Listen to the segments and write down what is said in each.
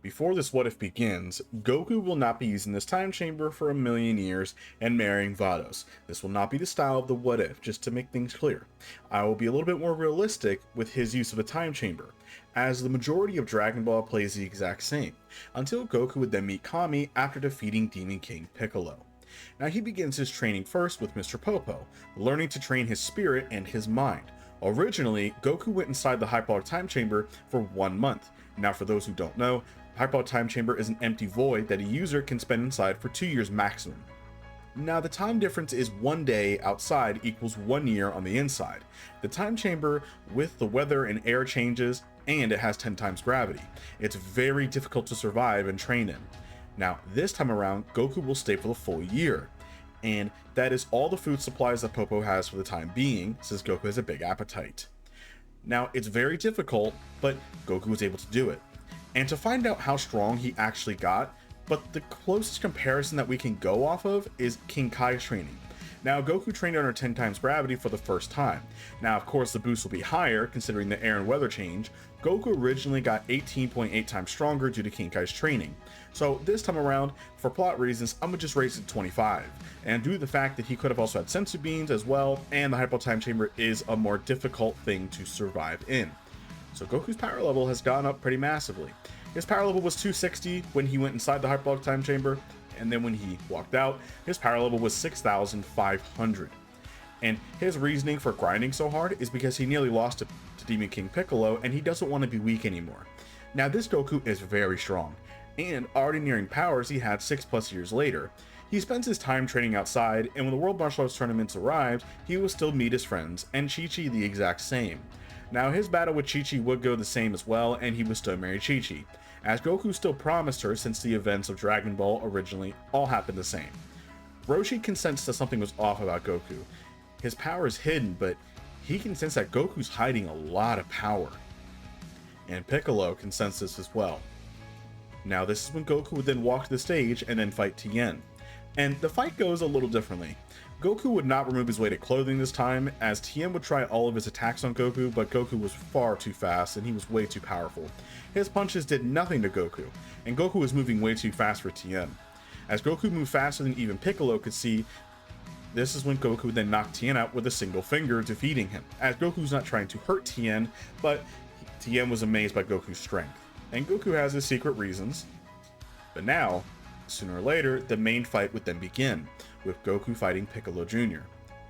Before this what if begins, Goku will not be using this time chamber for 1,000,000 years and marrying Vados. This will not be the style of the what if, just to make things clear. I will be a little bit more realistic with his use of a time chamber, as the majority of Dragon Ball plays the exact same, until Goku would then meet Kami after defeating Demon King Piccolo. Now he begins his training first with Mr. Popo, learning to train his spirit and his mind. Originally, Goku went inside the Hyperbolic Time Chamber for 1 month. Now for those who don't know, Hyperbolic Time Chamber is an empty void that a user can spend inside for 2 years maximum. Now the time difference is 1 day outside equals 1 year on the inside. The time chamber, with the weather and air changes, and it has 10 times gravity. It's very difficult to survive and train in. Now this time around, Goku will stay for the full year. And that is all the food supplies that Popo has for the time being, since Goku has a big appetite. Now it's very difficult, but Goku was able to do it. And to find out how strong he actually got, but the closest comparison that we can go off of is King Kai's training. Now Goku trained under 10 times gravity for the first time. Now of course the boost will be higher considering the air and weather change. Goku originally got 18.8 times stronger due to King Kai's training. So this time around, for plot reasons, I'm gonna just raise it to 25. And due to the fact that he could have also had sensu beans as well, and the Hyper Time Chamber is a more difficult thing to survive in. So Goku's power level has gone up pretty massively. His power level was 260 when he went inside the Hyperbolic Time Chamber, and then when he walked out, his power level was 6,500. And his reasoning for grinding so hard is because he nearly lost to Demon King Piccolo, and he doesn't want to be weak anymore. Now this Goku is very strong, and already nearing powers he had 6+ years later. He spends his time training outside, and when the World Martial Arts tournaments arrived, he will still meet his friends, and Chi-Chi the exact same. Now his battle with Chi-Chi would go the same as well, and he would still marry Chi-Chi, as Goku still promised her since the events of Dragon Ball originally all happened the same. Roshi can sense that something was off about Goku. His power is hidden, but he can sense that Goku's hiding a lot of power. And Piccolo can sense this as well. Now this is when Goku would then walk to the stage and then fight Tien. And the fight goes a little differently. Goku would not remove his weighted clothing this time, as Tien would try all of his attacks on Goku, but Goku was far too fast and he was way too powerful. His punches did nothing to Goku, and Goku was moving way too fast for Tien. As Goku moved faster than even Piccolo could see, this is when Goku would then knock Tien out with a single finger, defeating him, as Goku's not trying to hurt Tien, but Tien was amazed by Goku's strength. And Goku has his secret reasons. But now, sooner or later, the main fight would then begin, with Goku fighting Piccolo Jr.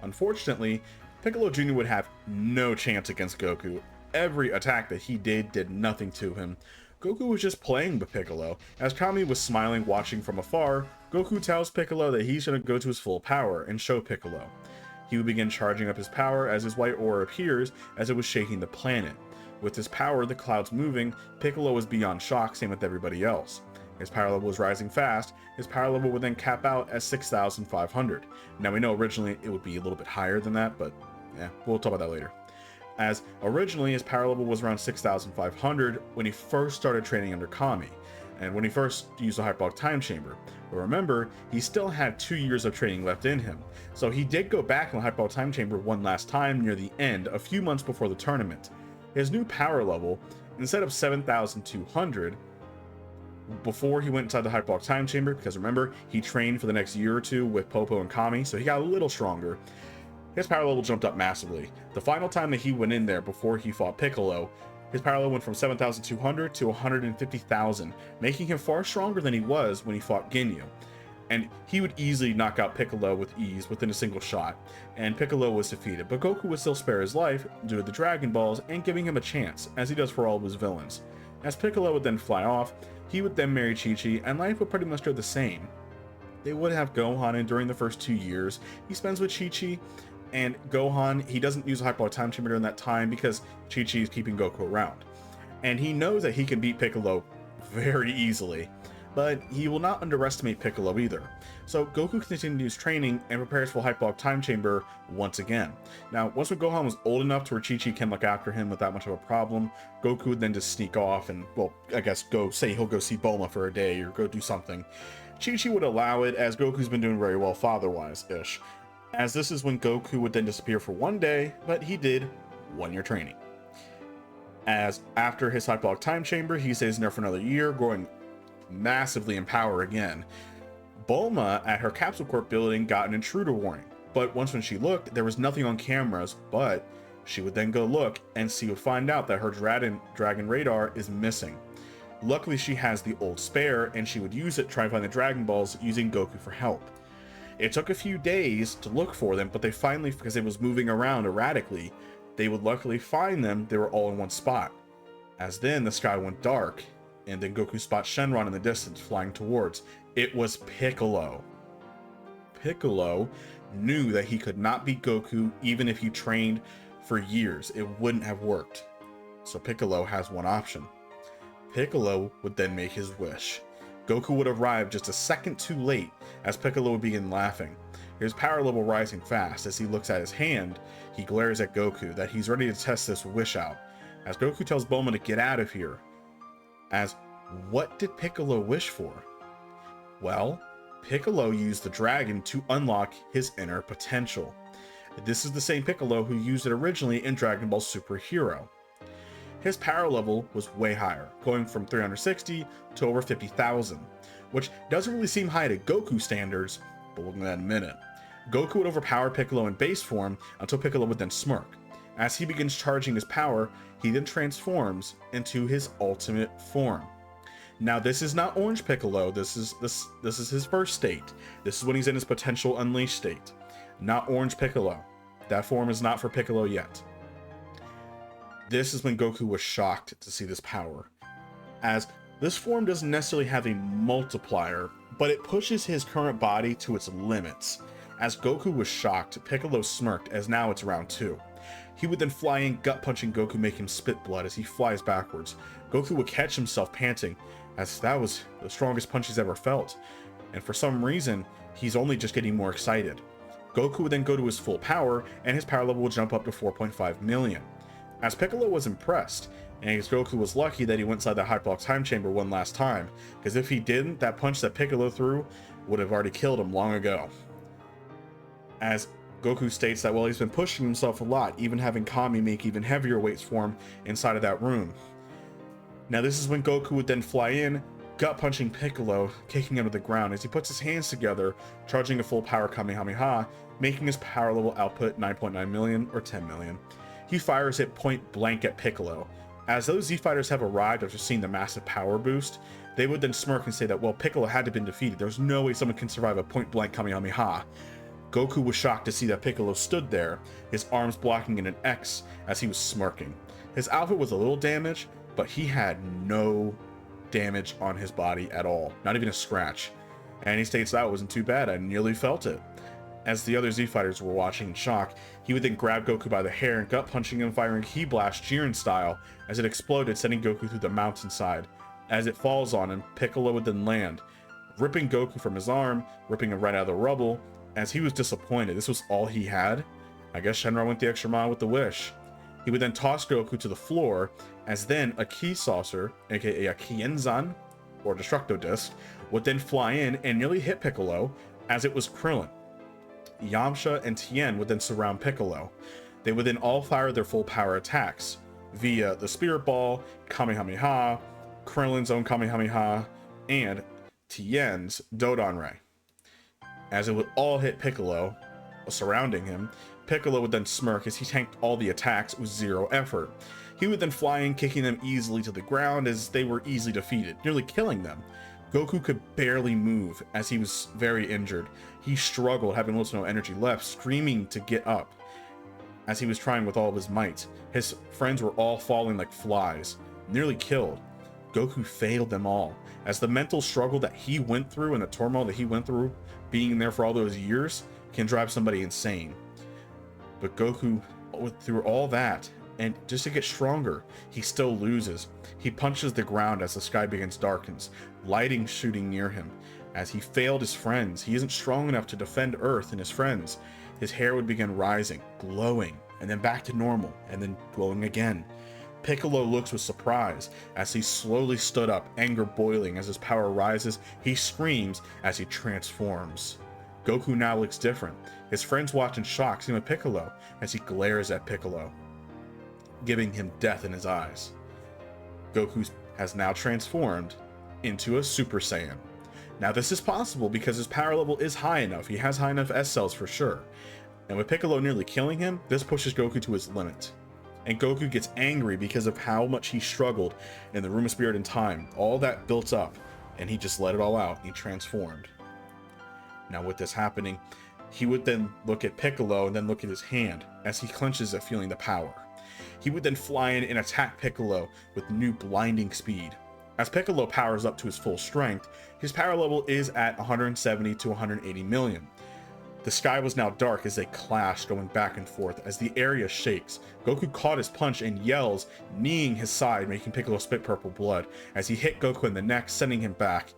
Unfortunately, Piccolo Jr. would have no chance against Goku. Every attack that he did nothing to him. Goku was just playing with Piccolo. As Kami was smiling watching from afar, Goku tells Piccolo that he's going to go to his full power and show Piccolo. He would begin charging up his power as his white aura appears as it was shaking the planet. With his power, the clouds moving, Piccolo was beyond shock, same with everybody else. His power level was rising fast. His power level would then cap out at 6,500. Now we know originally it would be a little bit higher than that, but yeah, we'll talk about that later. As originally his power level was around 6,500 when he first started training under Kami, and when he first used the Hyperbolic Time Chamber. But remember, he still had 2 years of training left in him, so he did go back in the Hyperbolic Time Chamber one last time near the end, a few months before the tournament. His new power level, instead of 7,200, before he went inside the Hyperbolic Time Chamber, because remember, he trained for the next year or two with Popo and Kami, so he got a little stronger. His power level jumped up massively. The final time that he went in there before he fought Piccolo, his power level went from 7,200 to 150,000, making him far stronger than he was when he fought Ginyu. And he would easily knock out Piccolo with ease within a single shot, and Piccolo was defeated, but Goku would still spare his life due to the Dragon Balls and giving him a chance, as he does for all of his villains. As Piccolo would then fly off, he would then marry Chi-Chi, and life would pretty much go the same. They would have Gohan, and during the first 2 years, he spends with Chi-Chi, and Gohan, he doesn't use a Hyperbolic Time Chamber during that time because Chi-Chi is keeping Goku around. And he knows that he can beat Piccolo very easily, but he will not underestimate Piccolo either. So Goku continues training and prepares for Hyperbolic Time Chamber once again. Now, once when Gohan was old enough to where Chi-Chi can look after him without much of a problem, Goku would then just sneak off and, well, I guess he'll go see Bulma for a day or go do something. Chi-Chi would allow it, as Goku's been doing very well father-wise-ish. As this is when Goku would then disappear for one day, but he did 1 year training. As after his Hyperbolic Time Chamber, he stays in there for another year, growing massively in power again. Bulma at her Capsule Corp building got an intruder warning, but once when she looked, there was nothing on cameras, but she would then go look and she would find out that her dragon radar is missing. Luckily, she has the old spare, and she would use it to try and find the Dragon Balls using Goku for help. It took a few days to look for them, but they finally, because it was moving around erratically, they would luckily find them. They were all in one spot. As then the sky went dark, and then Goku spots Shenron in the distance flying towards. It was Piccolo. Piccolo knew that he could not beat Goku even if he trained for years. It wouldn't have worked. So Piccolo has one option. Piccolo would then make his wish. Goku would arrive just a second too late as Piccolo would begin laughing. His power level rising fast. As he looks at his hand, he glares at Goku that he's ready to test this wish out. As Goku tells Bulma to get out of here. As what did Piccolo wish for? Well, Piccolo used the dragon to unlock his inner potential. This is the same Piccolo who used it originally in Dragon Ball Super Hero. His power level was way higher, going from 360 to over 50,000, which doesn't really seem high to Goku standards, but we'll get that in a minute. Goku would overpower Piccolo in base form until Piccolo would then smirk. As he begins charging his power, he then transforms into his ultimate form. Now, this is not Orange Piccolo. This is his first state. This is when he's in his potential unleashed state. Not Orange Piccolo. That form is not for Piccolo yet. This is when Goku was shocked to see this power, as this form doesn't necessarily have a multiplier, but it pushes his current body to its limits. As Goku was shocked, Piccolo smirked, as now it's round 2. He would then fly in, gut punching Goku, making him spit blood as he flies backwards. Goku would catch himself panting, as that was the strongest punch he's ever felt, and for some reason, he's only just getting more excited. Goku would then go to his full power, and his power level would jump up to 4.5 million. As Piccolo was impressed, and as Goku was lucky that he went inside the Hyperbolic Time Chamber one last time, because if he didn't, that punch that Piccolo threw would have already killed him long ago. As Goku states that, well, he's been pushing himself a lot, even having Kami make even heavier weights for him inside of that room. Now this is when Goku would then fly in, gut punching Piccolo, kicking him to the ground as he puts his hands together, charging a full power Kamehameha, making his power level output 9.9 million or 10 million. He fires it point blank at Piccolo. As those Z-Fighters have arrived after seeing the massive power boost, they would then smirk and say that, well, Piccolo had to have been defeated. There's no way someone can survive a point blank Kamehameha. Goku was shocked to see that Piccolo stood there, his arms blocking in an X as he was smirking. His outfit was a little damaged, but he had no damage on his body at all, not even a scratch. And he states that wasn't too bad, I nearly felt it. As the other Z-Fighters were watching in shock, he would then grab Goku by the hair and gut punching him, firing Ki Blast Jiren style as it exploded, sending Goku through the mountainside. As it falls on him, Piccolo would then land, ripping Goku from his arm, ripping him right out of the rubble. As he was disappointed, this was all he had. I guess Shenron went the extra mile with the wish. He would then toss Goku to the floor, as then a Ki Saucer, aka a Kienzan, or Destructo Disc, would then fly in and nearly hit Piccolo, as it was Krillin. Yamcha and Tien would then surround Piccolo. They would then all fire their full power attacks via the Spirit Ball, Kamehameha, Krillin's own Kamehameha, and Tien's Dodon Ray. As it would all hit Piccolo, surrounding him, Piccolo would then smirk as he tanked all the attacks with zero effort. He would then fly in, kicking them easily to the ground as they were easily defeated, nearly killing them. Goku could barely move as he was very injured. He struggled, having little to no energy left, screaming to get up as he was trying with all of his might. His friends were all falling like flies, nearly killed. Goku failed them all, as the mental struggle that he went through and the turmoil that he went through being there for all those years can drive somebody insane. But Goku, through all that, and just to get stronger, he still loses. He punches the ground as the sky begins darkens, lighting shooting near him. As he failed his friends, he isn't strong enough to defend Earth and his friends. His hair would begin rising, glowing, and then back to normal, and then glowing again. Piccolo looks with surprise as he slowly stood up, anger boiling. As his power rises, he screams as he transforms. Goku now looks different. His friends watch in shock, seeing Piccolo as he glares at Piccolo, giving him death in his eyes. Goku has now transformed into a Super Saiyan. Now this is possible because his power level is high enough. He has high enough S cells for sure. And with Piccolo nearly killing him, this pushes Goku to his limit. And Goku gets angry because of how much he struggled in the Room of Spirit and Time. All that built up, and he just let it all out, and he transformed. Now with this happening, he would then look at Piccolo and then look at his hand as he clenches at feeling the power. He would then fly in and attack Piccolo with new blinding speed. As Piccolo powers up to his full strength, his power level is at 170 to 180 million. The sky was now dark as they clashed, going back and forth as the area shakes. Goku caught his punch and yells, kneeing his side, making Piccolo spit purple blood as he hit Goku in the neck, sending him back.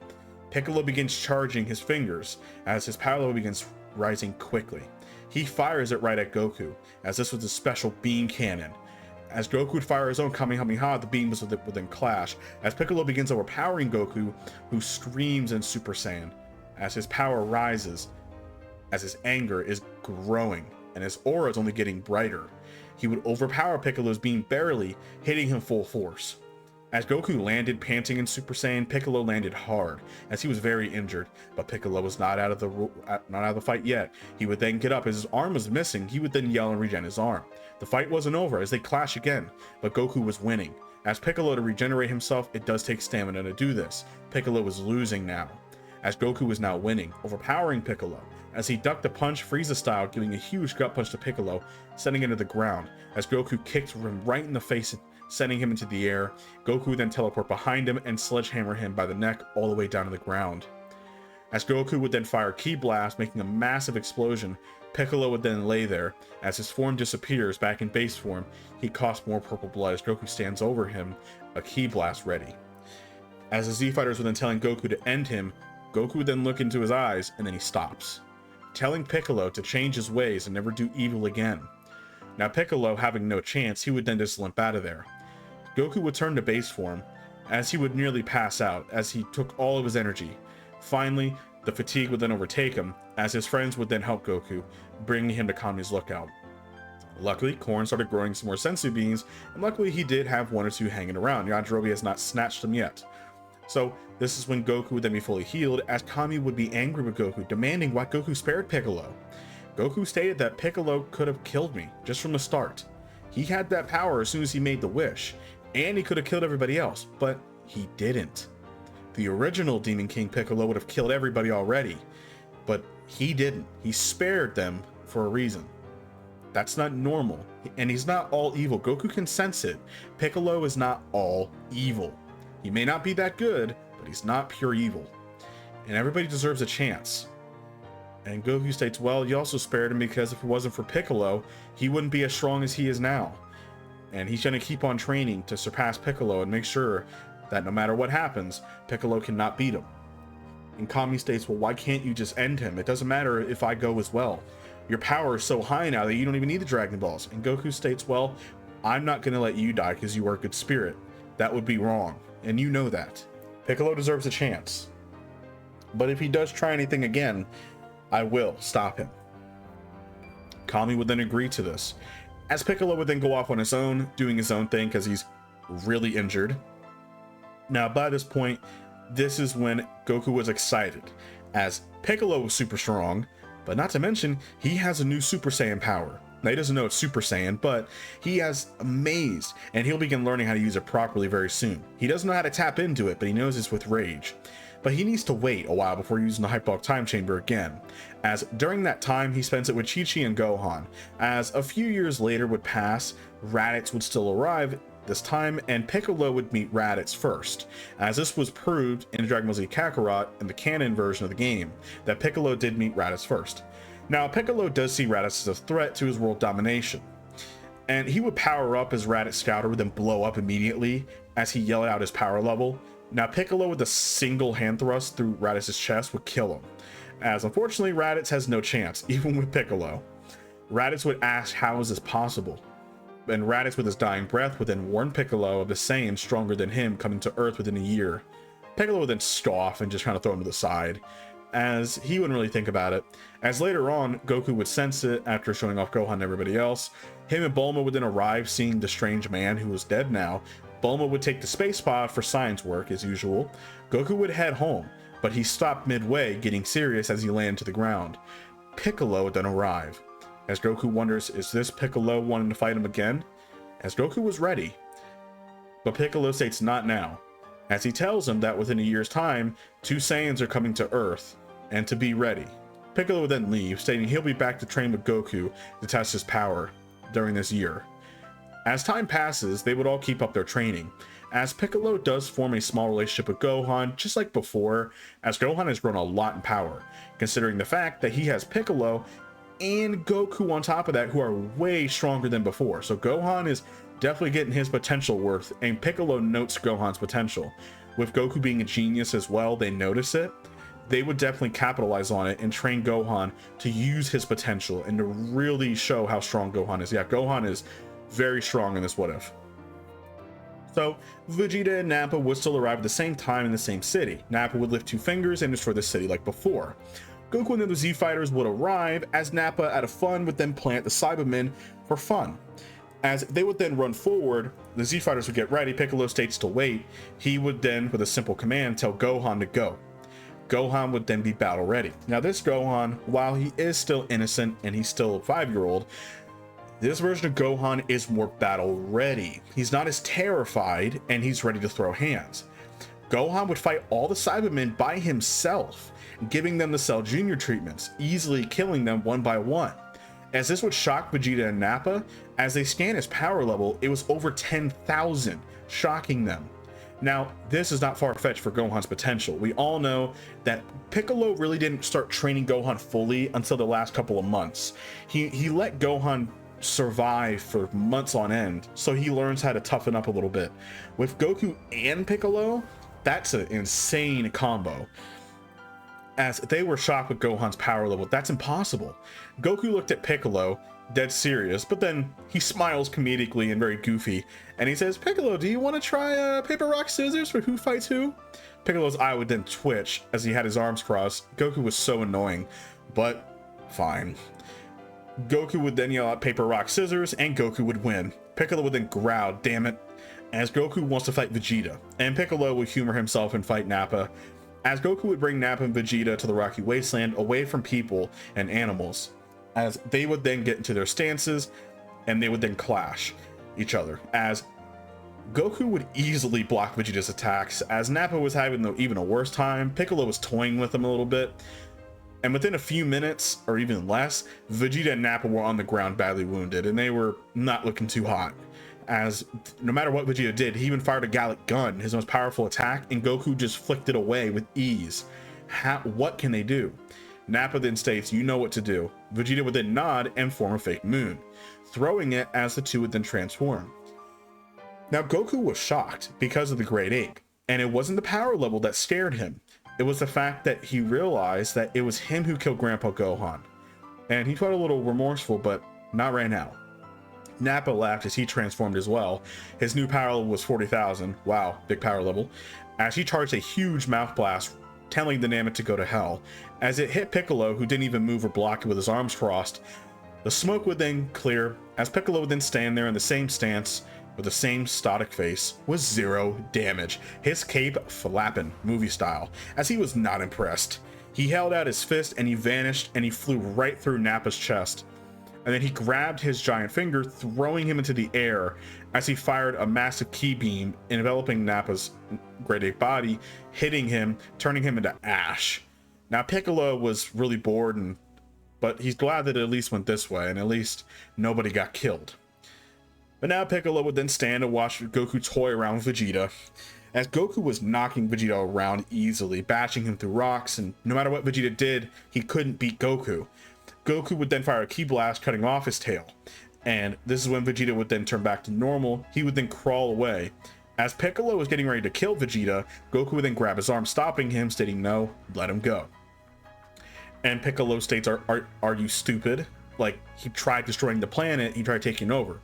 Piccolo begins charging his fingers as his power level begins rising quickly. He fires it right at Goku, as this was a special beam cannon. As Goku would fire his own Kamehameha, the beams would then clash, as Piccolo begins overpowering Goku, who screams in Super Saiyan. As his power rises, as his anger is growing, and his aura is only getting brighter, he would overpower Piccolo's beam barely, hitting him full force. As Goku landed panting in Super Saiyan, Piccolo landed hard, as he was very injured, but Piccolo was not out of the fight yet. He would then get up, as his arm was missing, he would then yell and regen his arm. The fight wasn't over, as they clash again, but Goku was winning. As Piccolo to regenerate himself, it does take stamina to do this. Piccolo was losing now, as Goku was now winning, overpowering Piccolo. As he ducked a punch, Frieza style, giving a huge gut punch to Piccolo, sending him to the ground, as Goku kicked him right in the face, sending him into the air. Goku would then teleport behind him and sledgehammer him by the neck all the way down to the ground. As Goku would then fire Ki Blast, making a massive explosion, Piccolo would then lay there. As his form disappears back in base form, he coughs more purple blood as Goku stands over him, a Ki Blast ready. As the Z Fighters were then telling Goku to end him, Goku would then look into his eyes and then he stops, telling Piccolo to change his ways and never do evil again. Now Piccolo, having no chance, he would then just limp out of there. Goku would turn to base form, as he would nearly pass out, as he took all of his energy. Finally, the fatigue would then overtake him, as his friends would then help Goku, bringing him to Kami's lookout. Luckily, Korn started growing some more sensu beans, and luckily he did have one or two hanging around. Yajirobe has not snatched them yet. So this is when Goku would then be fully healed, as Kami would be angry with Goku, demanding why Goku spared Piccolo. Goku stated that Piccolo could have killed me, just from the start. He had that power as soon as he made the wish, and he could have killed everybody else, but he didn't. The original Demon King Piccolo would have killed everybody already, but he didn't. He spared them for a reason. That's not normal, and he's not all evil. Goku can sense it. Piccolo is not all evil. He may not be that good, but he's not pure evil. And everybody deserves a chance. And Goku states, well, you also spared him because if it wasn't for Piccolo, he wouldn't be as strong as he is now. And he's going to keep on training to surpass Piccolo and make sure that no matter what happens, Piccolo cannot beat him. And Kami states, well, why can't you just end him? It doesn't matter if I go as well. Your power is so high now that you don't even need the Dragon Balls. And Goku states, well, I'm not going to let you die because you are a good spirit. That would be wrong. And you know that. Piccolo deserves a chance. But if he does try anything again, I will stop him. Kami would then agree to this, as Piccolo would then go off on his own, doing his own thing because he's really injured. Now by this point, this is when Goku was excited, as Piccolo was super strong, but not to mention, he has a new Super Saiyan power. Now he doesn't know it's Super Saiyan, but he has Amazed, and he'll begin learning how to use it properly very soon. He doesn't know how to tap into it, but he knows it's with Rage. But he needs to wait a while before using the Hyperbolic Time Chamber again, as during that time he spends it with Chi-Chi and Gohan. As a few years later would pass, Raditz would still arrive this time, and Piccolo would meet Raditz first, as this was proved in Dragon Ball Z Kakarot in the canon version of the game, that Piccolo did meet Raditz first. Now Piccolo does see Raditz as a threat to his world domination, and he would power up as Raditz Scouter would then blow up immediately as he yelled out his power level. Now Piccolo with a single hand thrust through Raditz's chest would kill him, as unfortunately Raditz has no chance, even with Piccolo. Raditz would ask how is this possible, and Raditz with his dying breath would then warn Piccolo of the Saiyan stronger than him coming to Earth within a year. Piccolo would then scoff and just kind of throw him to the side, as he wouldn't really think about it, as later on Goku would sense it after showing off Gohan and everybody else. Him and Bulma would then arrive, seeing the strange man who was dead now Bulma would take the space pod for science work as usual. Goku would head home, but he stopped midway, getting serious as he landed to the ground. Piccolo would then arrive. As Goku wonders, is this Piccolo wanting to fight him again? As Goku was ready, but Piccolo states not now, as he tells him that within a year's time, 2 Saiyans are coming to Earth, and to be ready. Piccolo would then leave, stating he'll be back to train with Goku to test his power during this year. As time passes, they would all keep up their training, as Piccolo does form a small relationship with Gohan, just like before, as Gohan has grown a lot in power, considering the fact that he has Piccolo and Goku on top of that, who are way stronger than before. So Gohan is definitely getting his potential worth, and Piccolo notes Gohan's potential. With Goku being a genius as well, they notice it. They would definitely capitalize on it and train Gohan to use his potential and to really show how strong Gohan is. Yeah, Gohan is very strong in this What If. So Vegeta and Nappa would still arrive at the same time in the same city. Nappa would lift 2 fingers and destroy the city like before. Goku and the other Z Fighters would arrive, as Nappa out of fun would then plant the Cybermen for fun. As they would then run forward, the Z Fighters would get ready. Piccolo states to wait. He would then, with a simple command, tell Gohan to go. Gohan would then be battle ready. Now this Gohan, while he is still innocent and he's still a 5-year-old, this version of Gohan is more battle ready. He's not as terrified, and he's ready to throw hands. Gohan would fight all the Cybermen by himself, giving them the Cell Jr. treatments, easily killing them one by one. As this would shock Vegeta and Nappa, as they scan his power level, it was over 10,000, shocking them. Now, this is not far-fetched for Gohan's potential. We all know that Piccolo really didn't start training Gohan fully until the last couple of months. He let Gohan survive for months on end, so he learns how to toughen up a little bit. With Goku and Piccolo, that's an insane combo. As they were shocked with Gohan's power level, that's impossible. Goku looked at Piccolo, dead serious, but then he smiles comedically and very goofy, and he says, Piccolo, do you want to try paper, rock, scissors for who fights who? Piccolo's eye would then twitch as he had his arms crossed. Goku was so annoying, but fine. Goku would then yell out paper, rock, scissors, and Goku would win. Piccolo would then growl, damn it, as Goku wants to fight Vegeta, and Piccolo would humor himself and fight Nappa, as Goku would bring Nappa and Vegeta to the Rocky Wasteland away from people and animals, as they would then get into their stances and they would then clash each other, as Goku would easily block Vegeta's attacks, as Nappa was having even a worse time. Piccolo was toying with him a little bit, and within a few minutes or even less, Vegeta and Nappa were on the ground badly wounded, and they were not looking too hot, as no matter what Vegeta did, he even fired a Gallic gun, his most powerful attack, and Goku just flicked it away with ease. What can they do? Nappa then states, you know what to do. Vegeta would then nod and form a fake moon, throwing it as the two would then transform. Now Goku was shocked because of the Great Ape, and it wasn't the power level that scared him. It was the fact that he realized that it was him who killed Grandpa Gohan. And he felt a little remorseful, but not right now. Nappa laughed as he transformed as well. His new power level was 40,000. Wow, big power level. As he charged a huge mouth blast, telling the Namek to go to hell. As it hit Piccolo, who didn't even move or block it with his arms crossed, the smoke would then clear, as Piccolo would then stand there in the same stance, with the same static face, with 0 damage. His cape flapping, movie style, as he was not impressed. He held out his fist and he vanished, and he flew right through Nappa's chest. And then he grabbed his giant finger, throwing him into the air as he fired a massive ki beam, enveloping Nappa's Great Ape body, hitting him, turning him into ash. Now Piccolo was really bored, but he's glad that it at least went this way, and at least nobody got killed. But now Piccolo would then stand and watch Goku toy around with Vegeta, as Goku was knocking Vegeta around easily, bashing him through rocks, and no matter what Vegeta did, he couldn't beat Goku. Goku would then fire a ki blast, cutting off his tail, and this is when Vegeta would then turn back to normal. He would then crawl away. As Piccolo was getting ready to kill Vegeta, Goku would then grab his arm, stopping him, stating, no, let him go. And Piccolo states, are you stupid? Like, he tried destroying the planet, he tried taking over.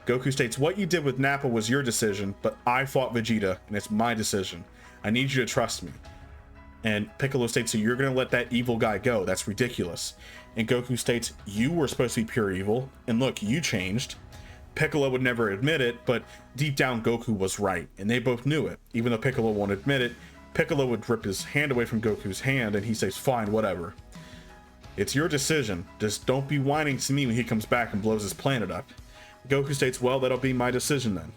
Goku states, what you did with Nappa was your decision, but I fought Vegeta, and it's my decision. I need you to trust me. And Piccolo states, so you're going to let that evil guy go? That's ridiculous. And Goku states, you were supposed to be pure evil, and look, you changed. Piccolo would never admit it, but deep down Goku was right, and they both knew it. Even though Piccolo won't admit it, Piccolo would rip his hand away from Goku's hand, and he says, fine, whatever. It's your decision. Just don't be whining to me when he comes back and blows his planet up. Goku states, well, that'll be my decision then.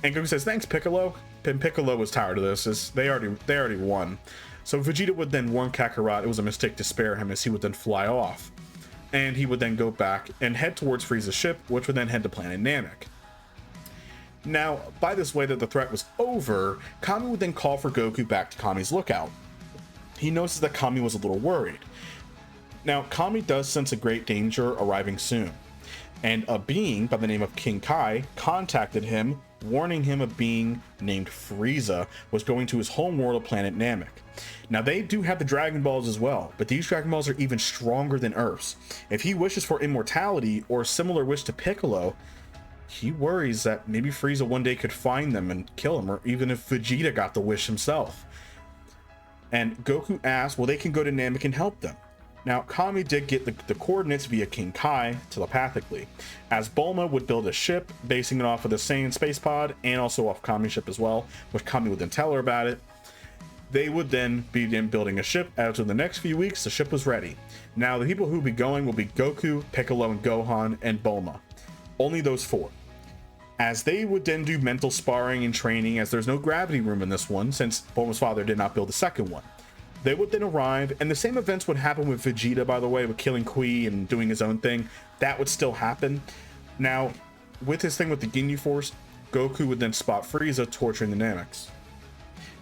And Goku says, thanks, Piccolo. And Piccolo was tired of this. They already won. So Vegeta would then warn Kakarot it was a mistake to spare him, as he would then fly off. And he would then go back and head towards Frieza's ship, which would then head to planet Namek. Now, by this way that the threat was over, Kami would then call for Goku back to Kami's lookout. He notices that Kami was a little worried. Now, Kami does sense a great danger arriving soon, and a being by the name of King Kai contacted him, warning him a being named Frieza was going to his home world of planet Namek. Now, they do have the Dragon Balls as well, but these Dragon Balls are even stronger than Earth's. If he wishes for immortality or a similar wish to Piccolo, he worries that maybe Frieza one day could find them and kill him, or even if Vegeta got the wish himself. And Goku asks, well, they can go to Namek and help them. Now, Kami did get the coordinates via King Kai telepathically, as Bulma would build a ship, basing it off of the Saiyan space pod, and also off Kami's ship as well, which Kami would then tell her about it. They would then begin building a ship. After the next few weeks, the ship was ready. Now, the people who will be going will be Goku, Piccolo, and Gohan, and Bulma. Only those four. As they would then do mental sparring and training, as there's no gravity room in this one, since Bulma's father did not build the second one. They would then arrive, and the same events would happen with Vegeta, by the way, with killing Kui and doing his own thing. That would still happen. Now, with his thing with the Ginyu Force, Goku would then spot Frieza torturing the Nameks,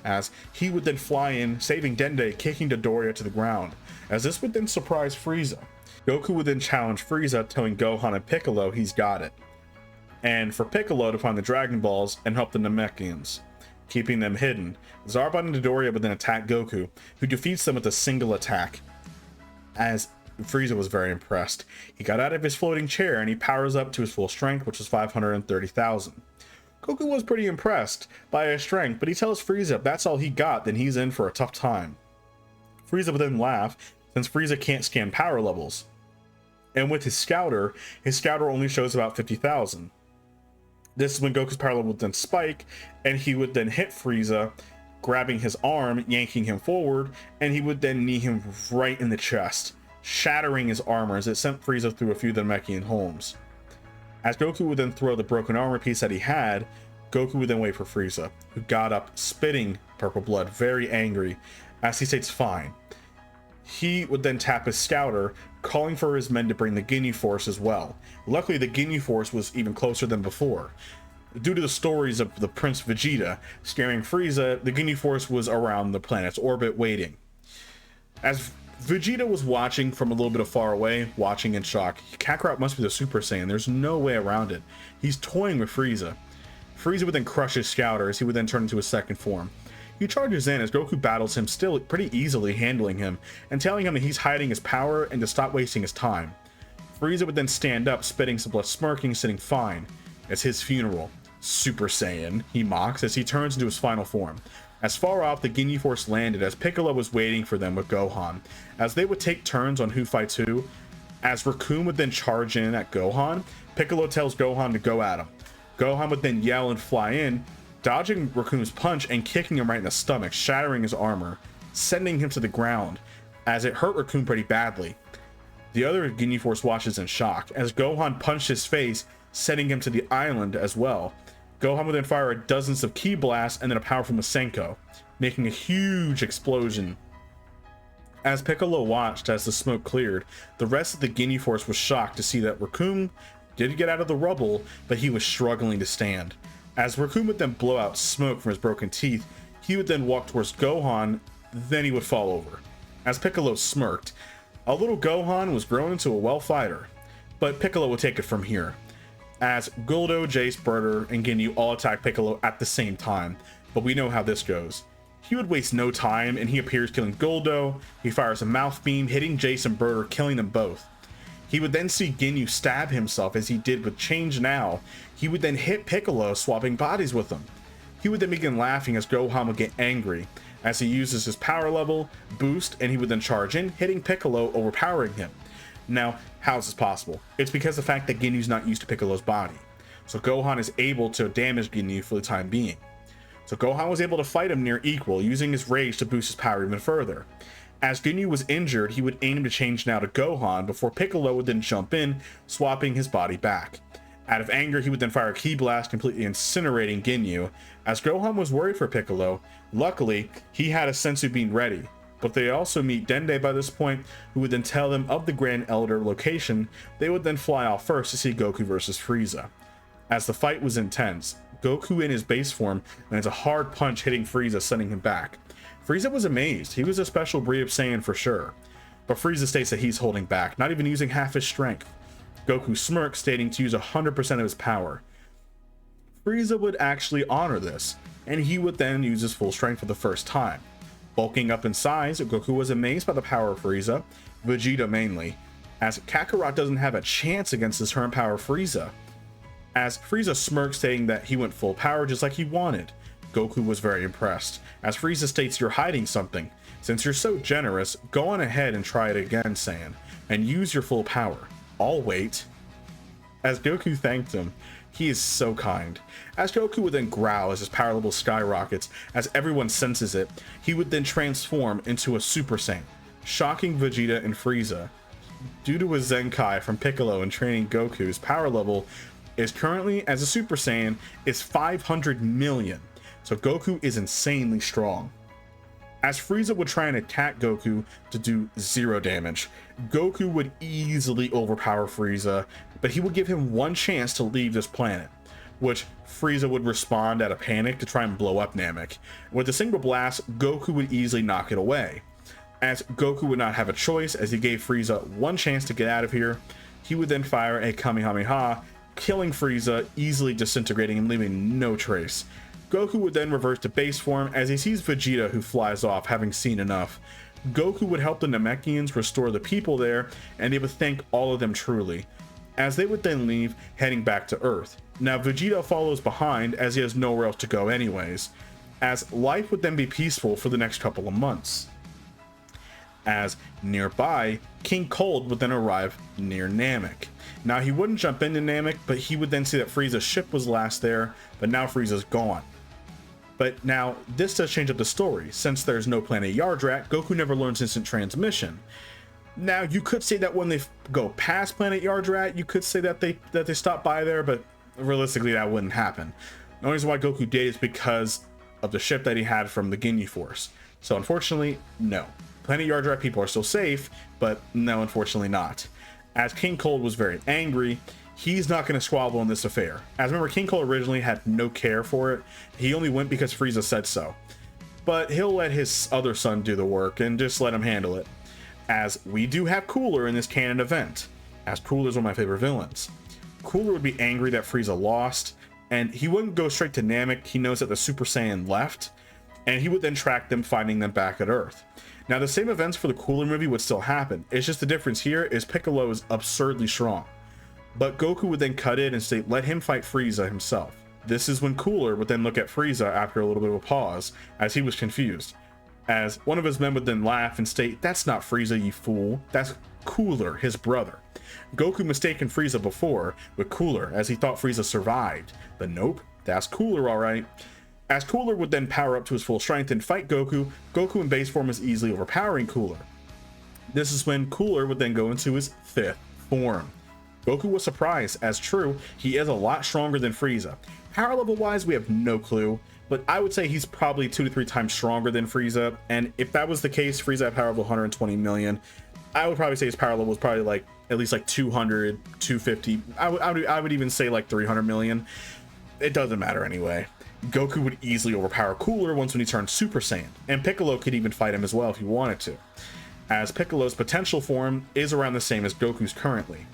as he would then fly in, saving Dende, kicking Dodoria to the ground, as this would then surprise Frieza. Goku would then challenge Frieza, telling Gohan and Piccolo he's got it, and for Piccolo to find the Dragon Balls and help the Namekians, keeping them hidden. Zarbon and Dodoria would then attack Goku, who defeats them with a single attack, as Frieza was very impressed. He got out of his floating chair and he powers up to his full strength, which was 530,000. Goku was pretty impressed by his strength, but he tells Frieza if that's all he got, then he's in for a tough time. Frieza would then laugh, since Frieza can't scan power levels. And with his scouter only shows about 50,000. This is when Goku's power level would then spike, and he would then hit Frieza, grabbing his arm, yanking him forward, and he would then knee him right in the chest, shattering his armor as it sent Frieza through a few Namekian homes. As Goku would then throw the broken armor piece that he had, Goku would then wait for Frieza, who got up, spitting purple blood, very angry, as he states fine. He would then tap his scouter, calling for his men to bring the Ginyu Force as well. Luckily, the Ginyu Force was even closer than before. Due to the stories of the Prince Vegeta scaring Frieza, the Ginyu Force was around the planet's orbit waiting. As Vegeta was watching from a little bit of far away, watching in shock. Kakarot must be the Super Saiyan. There's no way around it. He's toying with Frieza. Frieza would then crush his scouter as he would then turn into his second form. He charges in as Goku battles him, still pretty easily handling him, and telling him that he's hiding his power and to stop wasting his time. Frieza would then stand up, spitting some blood, smirking, sitting fine. It's his funeral. Super Saiyan, he mocks as he turns into his final form. As far off, the Ginyu Force landed as Piccolo was waiting for them with Gohan, as they would take turns on who fights who. As Raccoon would then charge in at Gohan, Piccolo tells Gohan to go at him. Gohan would then yell and fly in, dodging Raccoon's punch and kicking him right in the stomach, shattering his armor, sending him to the ground, as it hurt Raccoon pretty badly. The other Ginyu Force watches in shock, as Gohan punched his face, sending him to the island as well. Gohan would then fire dozens of ki blasts and then a powerful Masenko, making a huge explosion. As Piccolo watched as the smoke cleared, the rest of the Ginyu Force was shocked to see that Raccoon did get out of the rubble, but he was struggling to stand. As Raccoon would then blow out smoke from his broken teeth, he would then walk towards Gohan, then he would fall over. As Piccolo smirked, a little Gohan was grown into a well fighter, but Piccolo would take it from here. As Guldo, Jace, Burter, and Ginyu all attack Piccolo at the same time, but we know how this goes. He would waste no time, and he appears killing Guldo. He fires a mouth beam, hitting Jace and Burter, killing them both. He would then see Ginyu stab himself as he did with Change Now. He would then hit Piccolo, swapping bodies with him. He would then begin laughing as Gohan would get angry, as he uses his power level, boost, and he would then charge in, hitting Piccolo, overpowering him. Now, how is this possible? It's because of the fact that Ginyu's not used to Piccolo's body. So Gohan is able to damage Ginyu for the time being. So Gohan was able to fight him near equal, using his rage to boost his power even further. As Ginyu was injured, he would aim to change now to Gohan before Piccolo would then jump in, swapping his body back. Out of anger, he would then fire a Ki Blast, completely incinerating Ginyu. As Gohan was worried for Piccolo, luckily, he had a Senzu Bean ready. But they also meet Dende by this point, who would then tell them of the Grand Elder location. They would then fly off first to see Goku versus Frieza. As the fight was intense, Goku in his base form lands a hard punch hitting Frieza, sending him back. Frieza was amazed. He was a special breed of Saiyan for sure. But Frieza states that he's holding back, not even using half his strength. Goku smirks, stating to use 100% of his power. Frieza would actually honor this, and he would then use his full strength for the first time. Bulking up in size, Goku was amazed by the power of Frieza, Vegeta mainly, as Kakarot doesn't have a chance against his current power Frieza. As Frieza smirks, stating that he went full power just like he wanted. Goku was very impressed, as Frieza states, "You're hiding something. Since you're so generous, go on ahead and try it again, Saiyan, and use your full power. I'll wait." As Goku thanked him, he is so kind. As Goku would then growl as his power level skyrockets, as everyone senses it, he would then transform into a Super Saiyan, shocking Vegeta and Frieza. Due to a Zenkai from Piccolo and training Goku's power level is currently, as a Super Saiyan, is 500 million. So Goku is insanely strong. As Frieza would try and attack Goku to do 0 damage, Goku would easily overpower Frieza, but he would give him one chance to leave this planet, which Frieza would respond out of panic to try and blow up Namek. With a single blast, Goku would easily knock it away. As Goku would not have a choice, as he gave Frieza one chance to get out of here, he would then fire a Kamehameha, killing Frieza, easily disintegrating and leaving no trace. Goku would then revert to base form as he sees Vegeta, who flies off, having seen enough. Goku would help the Namekians restore the people there, and they would thank all of them truly, as they would then leave, heading back to Earth. Now Vegeta follows behind, as he has nowhere else to go anyways, as life would then be peaceful for the next couple of months. As nearby, King Cold would then arrive near Namek. Now he wouldn't jump into Namek, but he would then see that Frieza's ship was last there, but now Frieza's gone. But now, this does change up the story. Since there's no planet Yardrat, Goku never learns instant transmission. Now, you could say that when they go past planet Yardrat, you could say that they stop by there, but realistically, that wouldn't happen. The only reason why Goku did is because of the ship that he had from the Ginyu Force. So, unfortunately, no. Planet Yardrat people are still safe, but no, unfortunately not. As King Cold was very angry, he's not going to squabble in this affair. As remember, King Cold originally had no care for it. He only went because Frieza said so. But he'll let his other son do the work and just let him handle it. As we do have Cooler in this canon event, as Cooler is one of my favorite villains. Cooler would be angry that Frieza lost, and he wouldn't go straight to Namek. He knows that the Super Saiyan left, and he would then track them, finding them back at Earth. Now, the same events for the Cooler movie would still happen. It's just the difference here is Piccolo is absurdly strong. But Goku would then cut in and say, let him fight Frieza himself. This is when Cooler would then look at Frieza after a little bit of a pause, as he was confused. As one of his men would then laugh and state, that's not Frieza, you fool. That's Cooler, his brother. Goku mistaken Frieza before with Cooler, as he thought Frieza survived. But nope, that's Cooler alright. As Cooler would then power up to his full strength and fight Goku, Goku in base form is easily overpowering Cooler. This is when Cooler would then go into his 5th form. Goku was surprised, as true, he is a lot stronger than Frieza. Power level wise, we have no clue, but I would say he's probably 2 to 3 times stronger than Frieza, and if that was the case, Frieza had power level 120 million. I would probably say his power level was probably like at least like 200, 250. I would even say like 300 million. It doesn't matter anyway. Goku would easily overpower Cooler once when he turned Super Saiyan, and Piccolo could even fight him as well if he wanted to, as Piccolo's potential form is around the same as Goku's currently,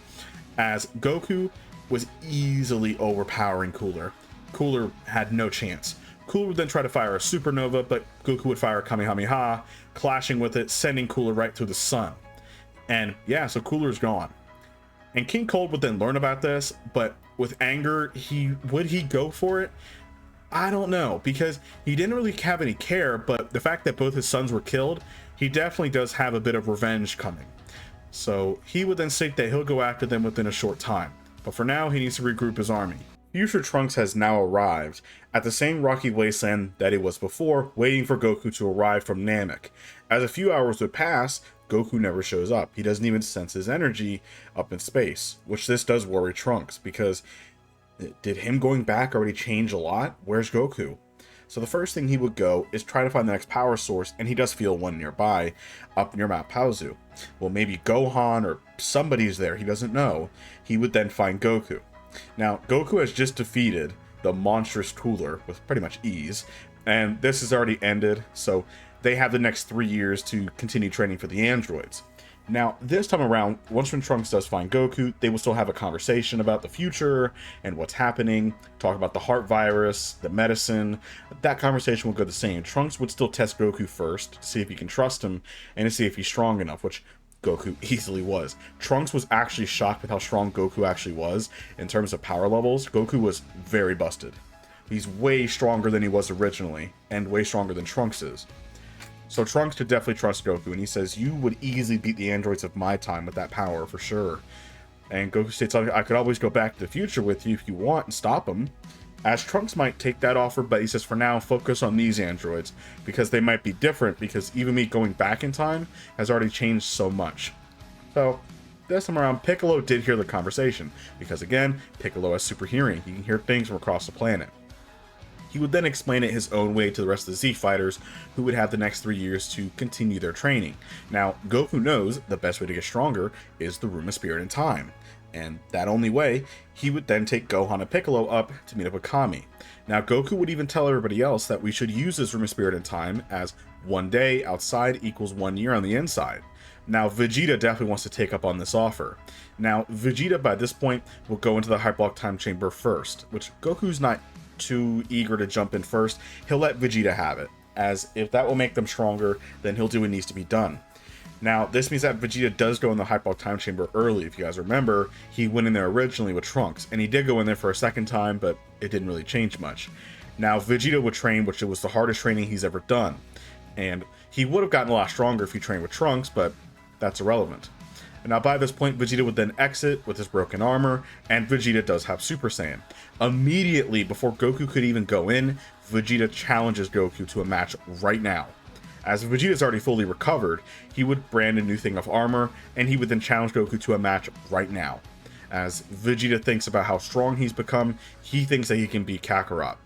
as Goku was easily overpowering Cooler. Cooler had no chance. Cooler would then try to fire a supernova, but Goku would fire a Kamehameha, clashing with it, sending Cooler right through the sun. And yeah, so Cooler's gone. And King Cold would then learn about this, but with anger, would he go for it? I don't know, because he didn't really have any care, but the fact that both his sons were killed, he definitely does have a bit of revenge coming. So he would then state that he'll go after them within a short time, but for now he needs to regroup his army. Future Trunks has now arrived at the same rocky wasteland that it was before, waiting for Goku to arrive from Namek. As a few hours would pass, Goku never shows up. He doesn't even sense his energy up in space, which this does worry Trunks, because did him going back already change a lot? Where's Goku? So the first thing he would go is try to find the next power source, and he does feel one nearby, up near Mount Paozu. Well, maybe Gohan or somebody's there, he doesn't know. He would then find Goku. Now, Goku has just defeated the monstrous Cooler with pretty much ease, and this has already ended, so they have the next 3 years to continue training for the androids. Now, this time around, once when Trunks does find Goku, they will still have a conversation about the future and what's happening, talk about the heart virus, the medicine. That conversation will go the same. Trunks would still test Goku first to see if he can trust him and to see if he's strong enough, which Goku easily was. Trunks was actually shocked with how strong Goku actually was in terms of power levels. Goku was very busted. He's way stronger than he was originally, and way stronger than Trunks is. So Trunks could definitely trust Goku, and he says, you would easily beat the androids of my time with that power, for sure. And Goku states, I could always go back to the future with you if you want and stop them. As Trunks might take that offer, but he says, for now, focus on these androids, because they might be different, because even me going back in time has already changed so much. So, this time around, Piccolo did hear the conversation, because again, Piccolo has super hearing. He can hear things from across the planet. He would then explain it his own way to the rest of the Z fighters, who would have the next 3 years to continue their training. Now, Goku knows the best way to get stronger is the Room of Spirit and Time, and that only way, he would then take Gohan and Piccolo up to meet up with Kami. Now, Goku would even tell everybody else that we should use this Room of Spirit and Time as 1 day outside equals 1 year on the inside. Now, Vegeta definitely wants to take up on this offer. Now, Vegeta by this point will go into the Hyperbolic Time Chamber first, which Goku's not too eager to jump in first. He'll let Vegeta have it, as if that will make them stronger, then he'll do what needs to be done. Now, this means that Vegeta does go in the Hyperbolic Time Chamber early. If you guys remember, he went in there originally with Trunks, and he did go in there for a second time, but it didn't really change much. Now, Vegeta would train, which was the hardest training he's ever done, and he would have gotten a lot stronger if he trained with Trunks, but that's irrelevant. Now, by this point, Vegeta would then exit with his broken armor, and Vegeta does have Super Saiyan. Immediately, before Goku could even go in, Vegeta challenges Goku to a match right now. As Vegeta's already fully recovered, he would brand a new thing of armor, and he would then challenge Goku to a match right now. As Vegeta thinks about how strong he's become, he thinks that he can beat Kakarot.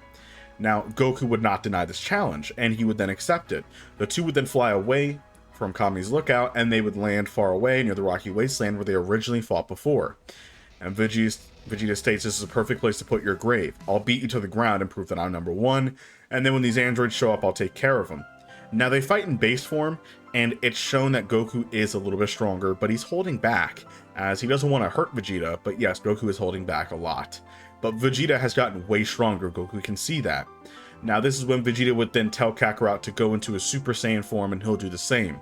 Now, Goku would not deny this challenge, and he would then accept it. The two would then fly away from Kami's lookout, and they would land far away near the rocky wasteland where they originally fought before. And Vegeta states, this is a perfect place to put your grave. I'll beat you to the ground and prove that I'm number one, and then when these androids show up, I'll take care of them. Now, they fight in base form, and it's shown that Goku is a little bit stronger, but he's holding back, as he doesn't want to hurt Vegeta, but yes, Goku is holding back a lot. But Vegeta has gotten way stronger, Goku can see that. Now, this is when Vegeta would then tell Kakarot to go into a Super Saiyan form, and he'll do the same.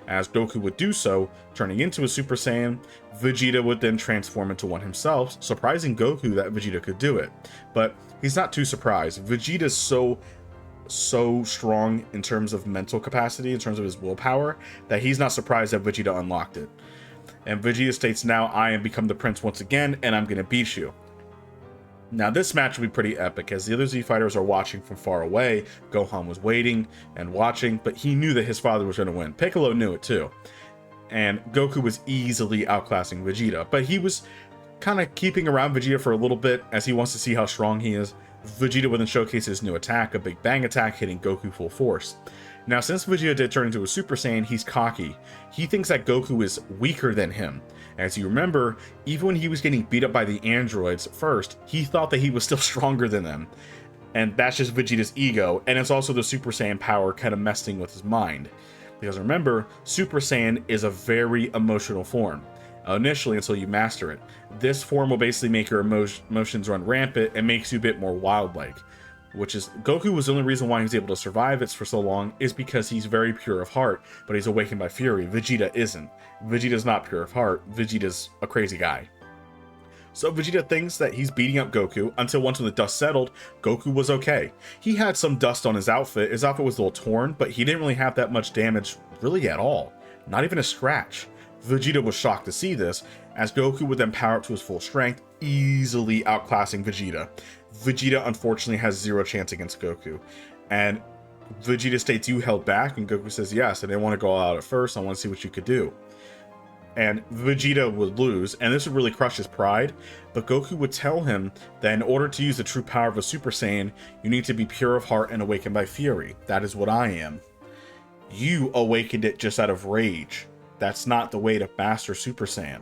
As Goku would do so, turning into a Super Saiyan, Vegeta would then transform into one himself, surprising Goku that Vegeta could do it. But he's not too surprised. Vegeta's so strong in terms of mental capacity, in terms of his willpower, that he's not surprised that Vegeta unlocked it. And Vegeta states, now I am become the prince once again, and I'm gonna beat you. Now, this match will be pretty epic, as the other Z fighters are watching from far away. Gohan was waiting and watching, but he knew that his father was going to win. Piccolo knew it too. And Goku was easily outclassing Vegeta, but he was kind of keeping around Vegeta for a little bit, as he wants to see how strong he is. Vegeta would then showcase his new attack, a Big Bang attack, hitting Goku full force. Now, since Vegeta did turn into a Super Saiyan, he's cocky. He thinks that Goku is weaker than him. As you remember, even when he was getting beat up by the androids first, he thought that he was still stronger than them. And that's just Vegeta's ego, and it's also the Super Saiyan power kind of messing with his mind. Because remember, Super Saiyan is a very emotional form. Initially, until you master it. This form will basically make your emotions run rampant and makes you a bit more wild-like. Which is, Goku was the only reason why he was able to survive it for so long is because he's very pure of heart, but he's awakened by fury. Vegeta isn't. Vegeta's not pure of heart. Vegeta's a crazy guy. So Vegeta thinks that he's beating up Goku until once when the dust settled, Goku was okay. He had some dust on his outfit. His outfit was a little torn, but he didn't really have that much damage really at all. Not even a scratch. Vegeta was shocked to see this, as Goku would then power up to his full strength, easily outclassing Vegeta. Vegeta unfortunately has zero chance against Goku, and Vegeta states, "You held back," and Goku says, "Yes, I didn't want to go out at first, I want to see what you could do." And Vegeta would lose, and this would really crush his pride, but Goku would tell him that in order to use the true power of a Super Saiyan, you need to be pure of heart and awakened by fury. That is what I am. You awakened it just out of rage. That's not the way to master Super Saiyan.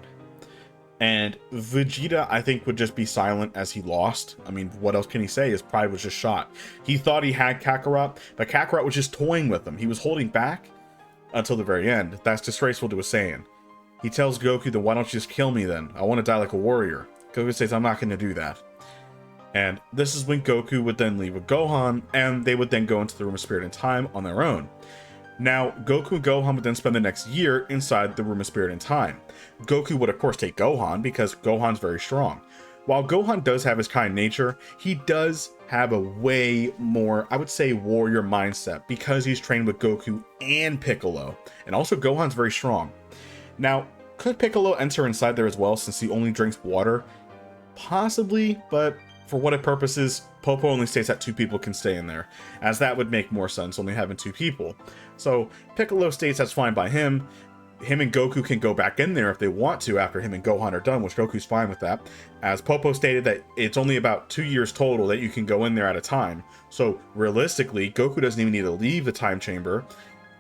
And Vegeta, I think, would just be silent as he lost. I mean, what else can he say? His pride was just shot. He thought he had Kakarot, but Kakarot was just toying with him. He was holding back until the very end. That's disgraceful to a Saiyan. He tells Goku, then why don't you just kill me then? I want to die like a warrior. Goku says, I'm not going to do that. And this is when Goku would then leave with Gohan, and they would then go into the Room of Spirit and Time on their own. Now, Goku and Gohan would then spend the next year inside the Room of Spirit and Time. Goku would of course take Gohan, because Gohan's very strong. While Gohan does have his kind nature, he does have a way more, I would say, warrior mindset, because he's trained with Goku and Piccolo. And also Gohan's very strong. Now, could Piccolo enter inside there as well, since he only drinks water? Possibly, but for what purposes, Popo only states that 2 people can stay in there, as that would make more sense, only having 2 people. So Piccolo states that's fine by him. Him and Goku can go back in there if they want to after him and Gohan are done, which Goku's fine with that, as Popo stated that it's only about 2 years total that you can go in there at a time. So realistically, Goku doesn't even need to leave the time chamber.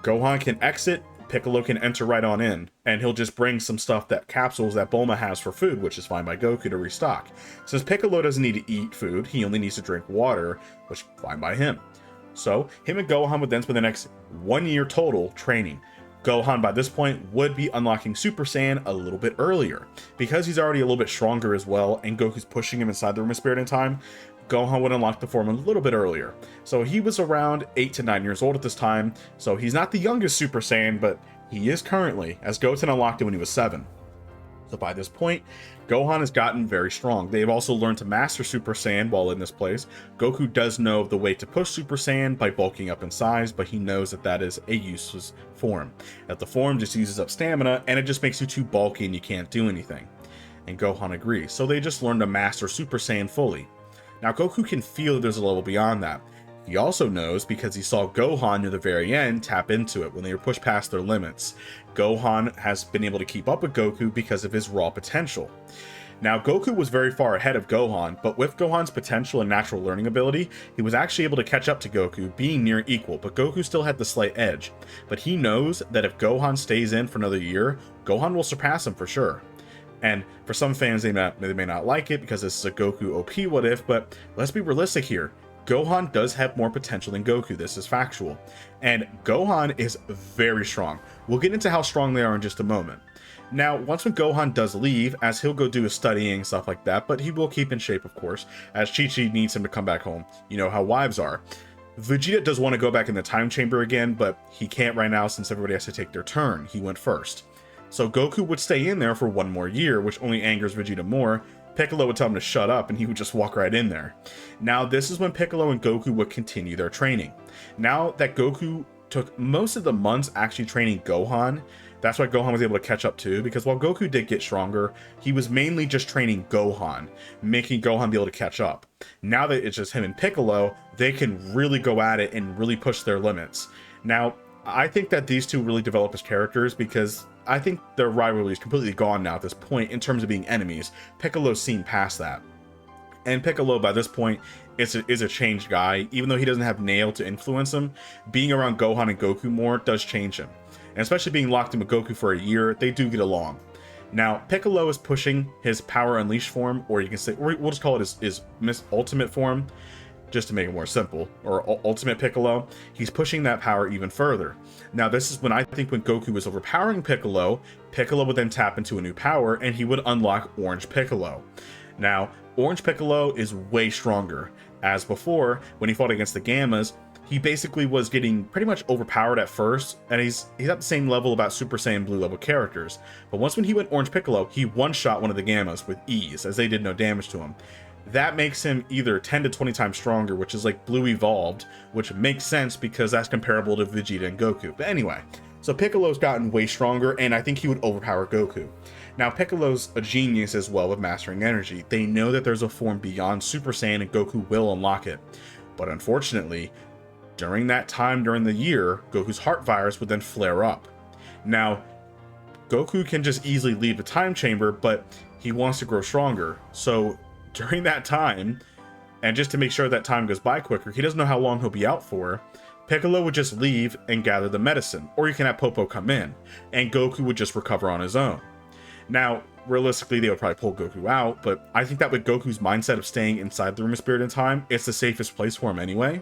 Gohan can exit, Piccolo can enter right on in, and he'll just bring some stuff, that capsules that Bulma has for food, which is fine by Goku to restock. Since Piccolo doesn't need to eat food, he only needs to drink water, which is fine by him. So him and Gohan would then spend the next 1 year total training. Gohan by this point would be unlocking Super Saiyan a little bit earlier, because he's already a little bit stronger as well, and Goku's pushing him inside the Room of Spirit and Time. Gohan would unlock the form a little bit earlier. So he was around 8 to 9 years old at this time, so he's not the youngest Super Saiyan, but he is currently, as Goten unlocked it when he was 7. So by this point, Gohan has gotten very strong. They've also learned to master Super Saiyan while in this place. Goku does know the way to push Super Saiyan by bulking up in size, but he knows that that is a useless form. That the form just uses up stamina, and it just makes you too bulky and you can't do anything. And Gohan agrees. So they just learn to master Super Saiyan fully. Now Goku can feel that there's a level beyond that. He also knows, because he saw Gohan near the very end tap into it when they were pushed past their limits. Gohan has been able to keep up with Goku because of his raw potential. Now Goku was very far ahead of Gohan, but with Gohan's potential and natural learning ability, he was actually able to catch up to Goku, being near equal, but Goku still had the slight edge. But he knows that if Gohan stays in for another year, Gohan will surpass him for sure. And for some fans, they may not like it because this is a Goku OP what if, but let's be realistic here. Gohan does have more potential than Goku, this is factual. And Gohan is very strong. We'll get into how strong they are in just a moment. Now, once when Gohan does leave, as he'll go do his studying and stuff like that, but he will keep in shape, of course, as Chi-Chi needs him to come back home. You know how wives are. Vegeta does want to go back in the time chamber again, but he can't right now since everybody has to take their turn. He went first. So Goku would stay in there for 1 more year, which only angers Vegeta more. Piccolo would tell him to shut up, and he would just walk right in there. Now, this is when Piccolo and Goku would continue their training. Now that Goku took most of the months actually training Gohan, that's why Gohan was able to catch up too, because while Goku did get stronger, he was mainly just training Gohan, making Gohan be able to catch up. Now that it's just him and Piccolo, they can really go at it and really push their limits. Now, I think that these two really develop as characters, because I think their rivalry is completely gone now at this point in terms of being enemies. Piccolo's seen past that. And Piccolo, by this point, is a changed guy. Even though he doesn't have Nail to influence him, being around Gohan and Goku more does change him. And especially being locked in with Goku for a year, they do get along. Now, Piccolo is pushing his Power Unleashed form, or you can say, or we'll just call it his Ultimate form, just to make it more simple, or Ultimate Piccolo. He's pushing that power even further. Now, this is when I think when Goku was overpowering Piccolo, Piccolo would then tap into a new power, and he would unlock Orange Piccolo. Now, Orange Piccolo is way stronger. As before, when he fought against the Gammas, he basically was getting pretty much overpowered at first, and he's at the same level about Super Saiyan Blue level characters. But once when he went Orange Piccolo, he one-shot one of the Gammas with ease, as they did no damage to him. That makes him either 10 to 20 times stronger, which is like Blue evolved, which makes sense because that's comparable to Vegeta and Goku. But anyway, So Piccolo's gotten way stronger, and I think he would overpower Goku. Now, Piccolo's a genius as well with mastering energy. They know that there's a form beyond Super Saiyan, and Goku will unlock it. But unfortunately, during that time during the year, Goku's heart virus would then flare up. Now, Goku can just easily leave the time chamber, but he wants to grow stronger. So during that time, and just to make sure that time goes by quicker, he doesn't know how long he'll be out for, Piccolo would just leave and gather the medicine, or you can have Popo come in, and Goku would just recover on his own. Now, realistically, they would probably pull Goku out, but I think that with Goku's mindset of staying inside the Room of Spirit and Time, it's the safest place for him anyway.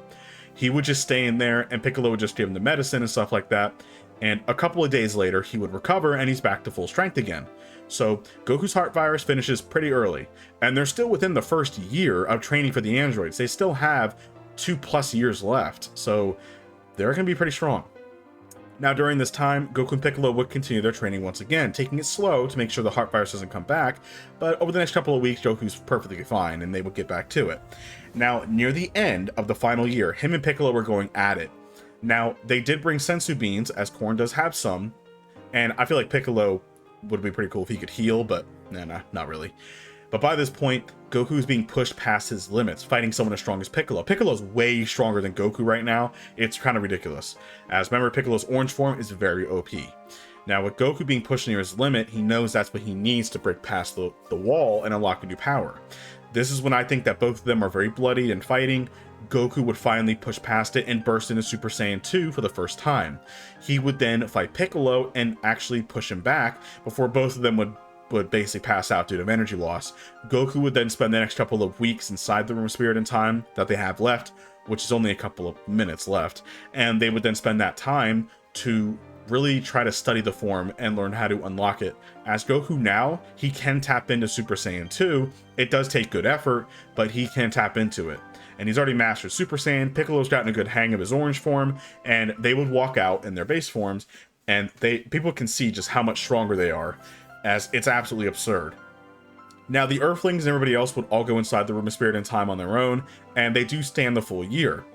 He would just stay in there, and Piccolo would just give him the medicine and stuff like that, and a couple of days later, he would recover, and he's back to full strength again. So, Goku's heart virus finishes pretty early, and they're still within the first year of training for the androids. They still have 2+ years left, so they're going to be pretty strong. Now, during this time, Goku and Piccolo would continue their training once again, taking it slow to make sure the heart virus doesn't come back, but over the next couple of weeks, Goku's perfectly fine, and they would get back to it. Now, near the end of the final year, him and Piccolo were going at it. Now, they did bring sensu beans, as Korn does have some, and I feel like Piccolo would be pretty cool if he could heal, but nah, not really. But by this point, Goku's being pushed past his limits, fighting someone as strong as Piccolo. Piccolo's way stronger than Goku right now. It's kind of ridiculous. As remember, Piccolo's orange form is very OP. Now, with Goku being pushed near his limit, he knows that's what he needs to break past the wall and unlock a new power. This is when I think that both of them are very bloodied and fighting. Goku would finally push past it and burst into Super Saiyan 2 for the first time. He would then fight Piccolo and actually push him back before both of them would basically pass out due to energy loss. Goku would then spend the next couple of weeks inside the Room of Spirit and Time that they have left, which is only a couple of minutes left, and they would then spend that time to really try to study the form and learn how to unlock it. As Goku now, he can tap into Super Saiyan 2. It does take good effort, but he can tap into it. And he's already mastered Super Saiyan. Piccolo's gotten a good hang of his orange form, and they would walk out in their base forms, and people can see just how much stronger they are, as it's absolutely absurd. Now, the Earthlings and everybody else would all go inside the Room of Spirit and Time on their own, and they do stand the full year.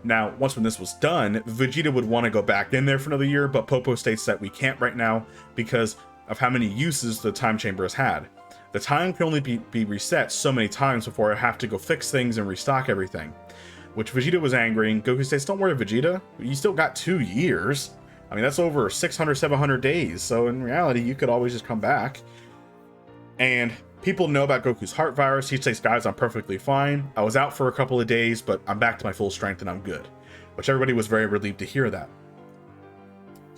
Now, once when this was done, Vegeta would want to go back in there for another year, but Popo states that we can't right now because of how many uses the time chamber has had. The time can only be reset so many times before I have to go fix things and restock everything. Which Vegeta was angry, and Goku states, don't worry, Vegeta, you still got 2 years. I mean, that's over 600, 700 days, so in reality, you could always just come back. And people know about Goku's heart virus. He says, guys, I'm perfectly fine. I was out for a couple of days, but I'm back to my full strength and I'm good. Which everybody was very relieved to hear that.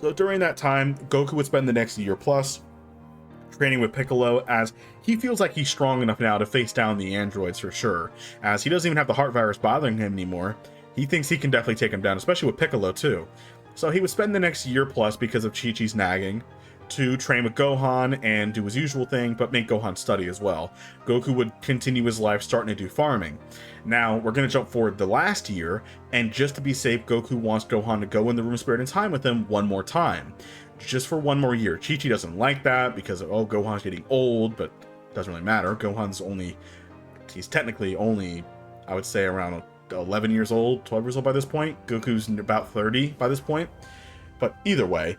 So during that time, Goku would spend the next year plus training with Piccolo, as he feels like he's strong enough now to face down the androids for sure, as he doesn't even have the heart virus bothering him anymore. He thinks he can definitely take him down, especially with Piccolo too. So he would spend the next year plus, because of Chi-Chi's nagging, to train with Gohan and do his usual thing, but make Gohan study as well. Goku would continue his life starting to do farming. Now, we're going to jump forward the last year, and just to be safe, Goku wants Gohan to go in the Room of Spirit and Time with him one more time. Just for one more year. Chi-Chi doesn't like that because, oh, Gohan's getting old, but it doesn't really matter. He's technically only, I would say, around 11 years old, 12 years old by this point. Goku's about 30 by this point. But either way,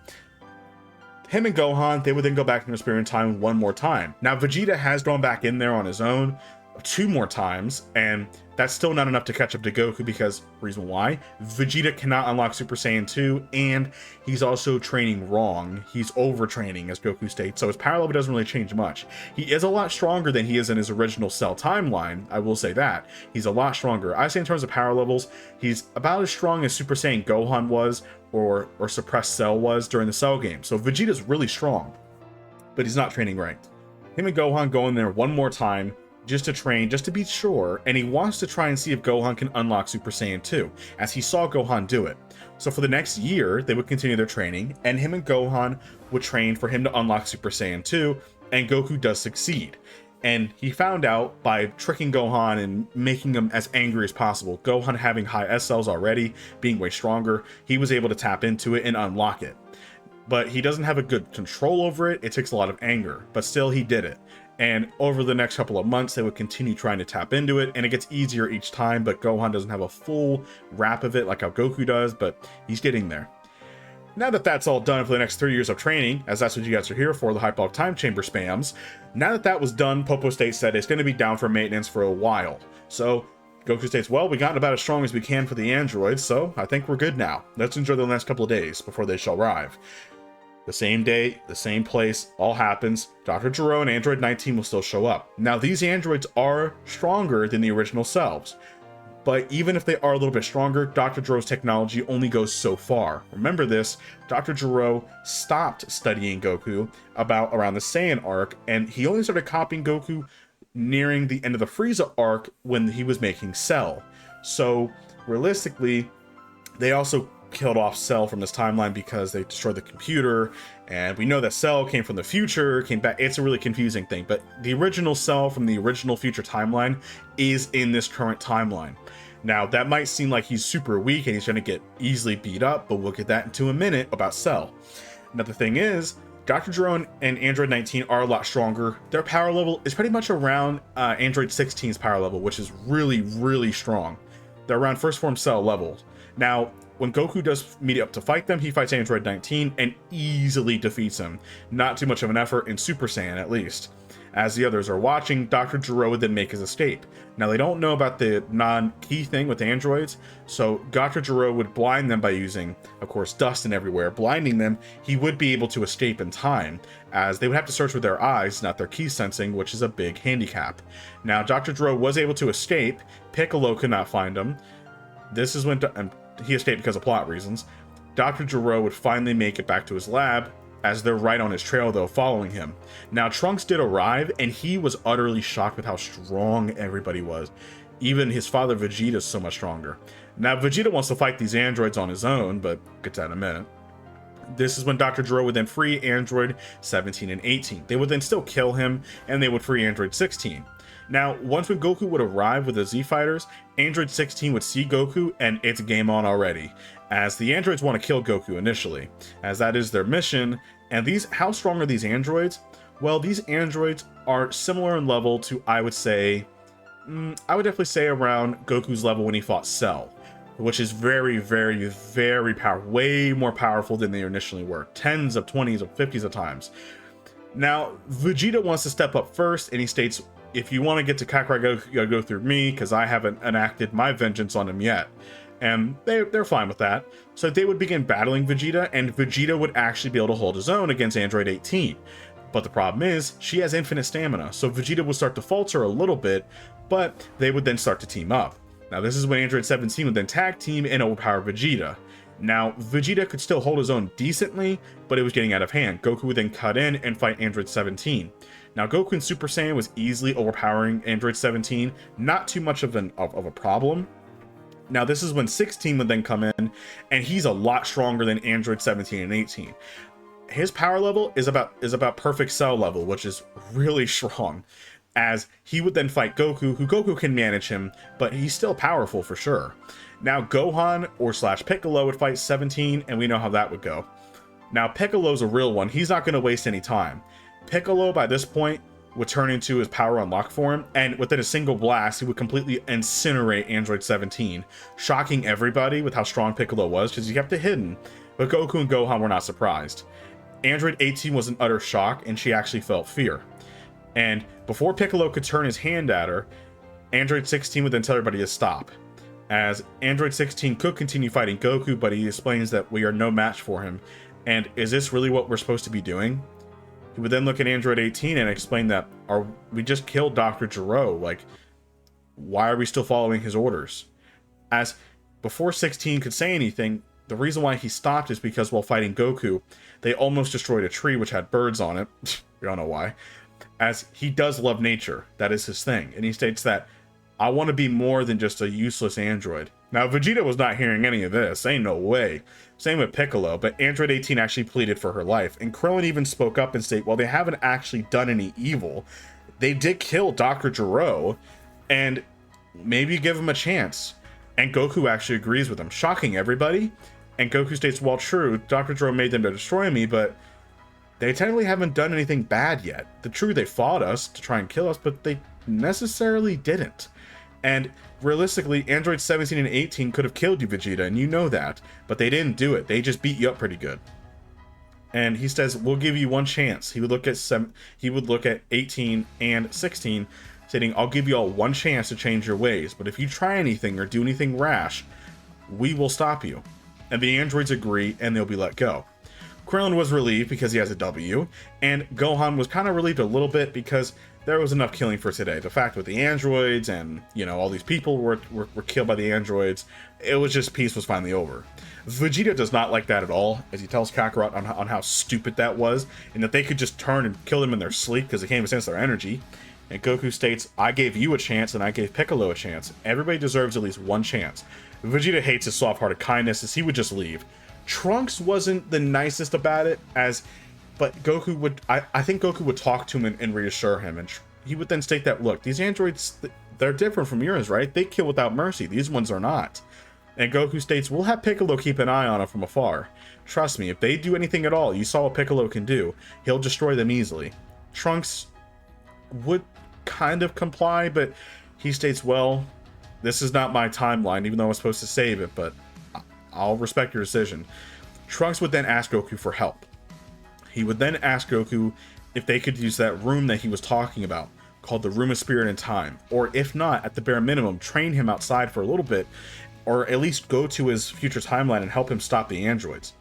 him and Gohan, they would then go back in the Spirit in Time one more time. Now, Vegeta has gone back in there on his own 2 more times, and that's still not enough to catch up to Goku, because reason why, Vegeta cannot unlock Super Saiyan 2, and he's also training wrong. He's overtraining, as Goku states, so his power level doesn't really change much. He is a lot stronger than he is in his original Cell timeline, I will say that. He's a lot stronger. I say in terms of power levels, he's about as strong as Super Saiyan Gohan was, or Suppressed Cell was during the Cell game. So Vegeta's really strong, but he's not training right. Him and Gohan go in there one more time, just to train, just to be sure, and he wants to try and see if Gohan can unlock Super Saiyan 2, as he saw Gohan do it. So for the next year, they would continue their training, and him and Gohan would train for him to unlock Super Saiyan 2, and Goku does succeed. And he found out by tricking Gohan and making him as angry as possible, Gohan having high S cells already, being way stronger, he was able to tap into it and unlock it. But he doesn't have a good control over it. It takes a lot of anger, but still he did it. And over the next couple of months, they would continue trying to tap into it, and it gets easier each time, but Gohan doesn't have a full wrap of it like how Goku does, but he's getting there. Now that that's all done for the next 3 years of training, as that's what you guys are here for, the hyperbolic time chamber spams, now that that was done, Popo states that it's going to be down for maintenance for a while. So Goku states, well, we gotten about as strong as we can for the androids, so I think we're good now. Let's enjoy the next couple of days before they shall arrive. The same day, the same place, all happens. Dr. Gero and Android 19 will still show up. Now, these androids are stronger than the original selves. But even if they are a little bit stronger, Dr. Gero's technology only goes so far. Remember this, Dr. Gero stopped studying Goku around the Saiyan arc, and he only started copying Goku nearing the end of the Frieza arc when he was making Cell. So realistically, they also killed off Cell from this timeline because they destroyed the computer, and we know that Cell came from the future, came back. It's a really confusing thing, but the original Cell from the original future timeline is in this current timeline. Now, that might seem like he's super weak and he's going to get easily beat up, but we'll get that into a minute about Cell. Now, the thing is, Dr. Gero and Android 19 are a lot stronger. Their power level is pretty much around Android 16's power level, which is really, really strong. They're around first form Cell levels. Now, when Goku does meet up to fight them, he fights Android 19 and easily defeats him. Not too much of an effort in Super Saiyan, at least. As the others are watching, Dr. Gero would then make his escape. Now, they don't know about the non-key thing with androids, so Dr. Gero would blind them by using, of course, dust and everywhere. Blinding them, he would be able to escape in time, as they would have to search with their eyes, not their key sensing, which is a big handicap. Now, Dr. Gero was able to escape. Piccolo could not find him. This is when he escaped because of plot reasons. Dr. Gero would finally make it back to his lab, as they're right on his trail, though, following him. Now, Trunks did arrive, and he was utterly shocked with how strong everybody was. Even his father, Vegeta, is so much stronger. Now, Vegeta wants to fight these androids on his own, but we'll get to that in a minute. This is when Dr. Gero would then free Android 17 and 18. They would then still kill him, and they would free Android 16. Now, once when Goku would arrive with the Z Fighters, Android 16 would see Goku, and it's game on already, as the androids want to kill Goku initially, as that is their mission. And how strong are these androids? Well, these androids are similar in level to, I would definitely say around Goku's level when he fought Cell, which is very, very, very powerful, way more powerful than they initially were, tens of 20s of 50s of times. Now, Vegeta wants to step up first, and he states, if you want to get to Kakarot, you gotta go through me, because I haven't enacted my vengeance on him yet. And they're fine with that. So they would begin battling Vegeta, and Vegeta would actually be able to hold his own against Android 18. But the problem is, she has infinite stamina, so Vegeta would start to falter a little bit, but they would then start to team up. Now, this is when Android 17 would then tag team and overpower Vegeta. Now, Vegeta could still hold his own decently, but it was getting out of hand. Goku would then cut in and fight Android 17. Now, Goku in Super Saiyan was easily overpowering Android 17, not too much of a problem. Now, this is when 16 would then come in, and he's a lot stronger than Android 17 and 18. His power level is about perfect Cell level, which is really strong, as he would then fight Goku, who Goku can manage him, but he's still powerful for sure. Now, Gohan or / Piccolo would fight 17, and we know how that would go. Now, Piccolo's a real one. He's not going to waste any time. Piccolo, by this point, would turn into his power unlock form, and within a single blast, he would completely incinerate Android 17, shocking everybody with how strong Piccolo was, because he kept it hidden. But Goku and Gohan were not surprised. Android 18 was in utter shock, and she actually felt fear. And before Piccolo could turn his hand at her, Android 16 would then tell everybody to stop, as Android 16 could continue fighting Goku, but he explains that we are no match for him. And is this really what we're supposed to be doing? He would then look at Android 18 and explain that we just killed Dr. Gero. Like, why are we still following his orders? As before 16 could say anything, the reason why he stopped is because while fighting Goku, they almost destroyed a tree which had birds on it. We don't know why. As he does love nature. That is his thing. And he states that, I want to be more than just a useless android. Now, Vegeta was not hearing any of this. Ain't no way. Same with Piccolo, but Android 18 actually pleaded for her life. And Krillin even spoke up and stated, well, they haven't actually done any evil. They did kill Dr. Gero, and maybe give him a chance. And Goku actually agrees with him, shocking everybody. And Goku states, well, true, Dr. Gero made them to destroy me, but they technically haven't done anything bad yet. The true, they fought us to try and kill us, but they necessarily didn't. And realistically, Androids 17 and 18 could have killed you, Vegeta, and you know that. But they didn't do it. They just beat you up pretty good. And he says, we'll give you one chance. He would look at 18 and 16, stating, I'll give you all one chance to change your ways, but if you try anything or do anything rash, we will stop you. And the androids agree, and they'll be let go. Krillin was relieved because he has a W, and Gohan was kind of relieved a little bit because there was enough killing for today. The fact with the androids and, you know, all these people were killed by the androids, it was just, peace was finally over. Vegeta does not like that at all, as he tells Kakarot on how stupid that was, and that they could just turn and kill them in their sleep because they can't even sense their energy. And Goku states, I gave you a chance and I gave Piccolo a chance. Everybody deserves at least one chance. Vegeta hates his soft-hearted kindness, as he would just leave. Trunks wasn't the nicest about it, but Goku would, I think Goku would talk to him and reassure him, and he would then state that, look, these androids, they're different from yours, right? They kill without mercy. These ones are not. And Goku states, we'll have Piccolo keep an eye on them from afar. Trust me, if they do anything at all, you saw what Piccolo can do. He'll destroy them easily. Trunks would kind of comply, but he states, well, this is not my timeline, even though I was supposed to save it, but I'll respect your decision. Trunks would then ask Goku for help. He would then ask Goku if they could use that room that he was talking about, called the Room of Spirit and Time, or if not, at the bare minimum, train him outside for a little bit, or at least go to his future timeline and help him stop the androids.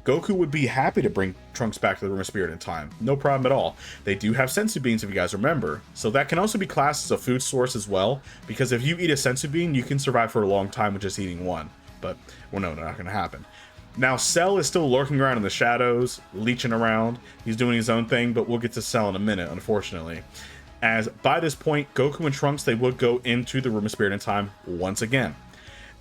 Goku would be happy to bring Trunks back to the Room of Spirit and Time. No problem at all. They do have senzu beans, if you guys remember, so that can also be classed as a food source as well, because if you eat a senzu bean, you can survive for a long time with just eating one. But, well, no, not going to happen. Now, Cell is still lurking around in the shadows, leeching around. He's doing his own thing, but we'll get to Cell in a minute, unfortunately. As by this point, Goku and Trunks, they would go into the Room of Spirit and Time once again.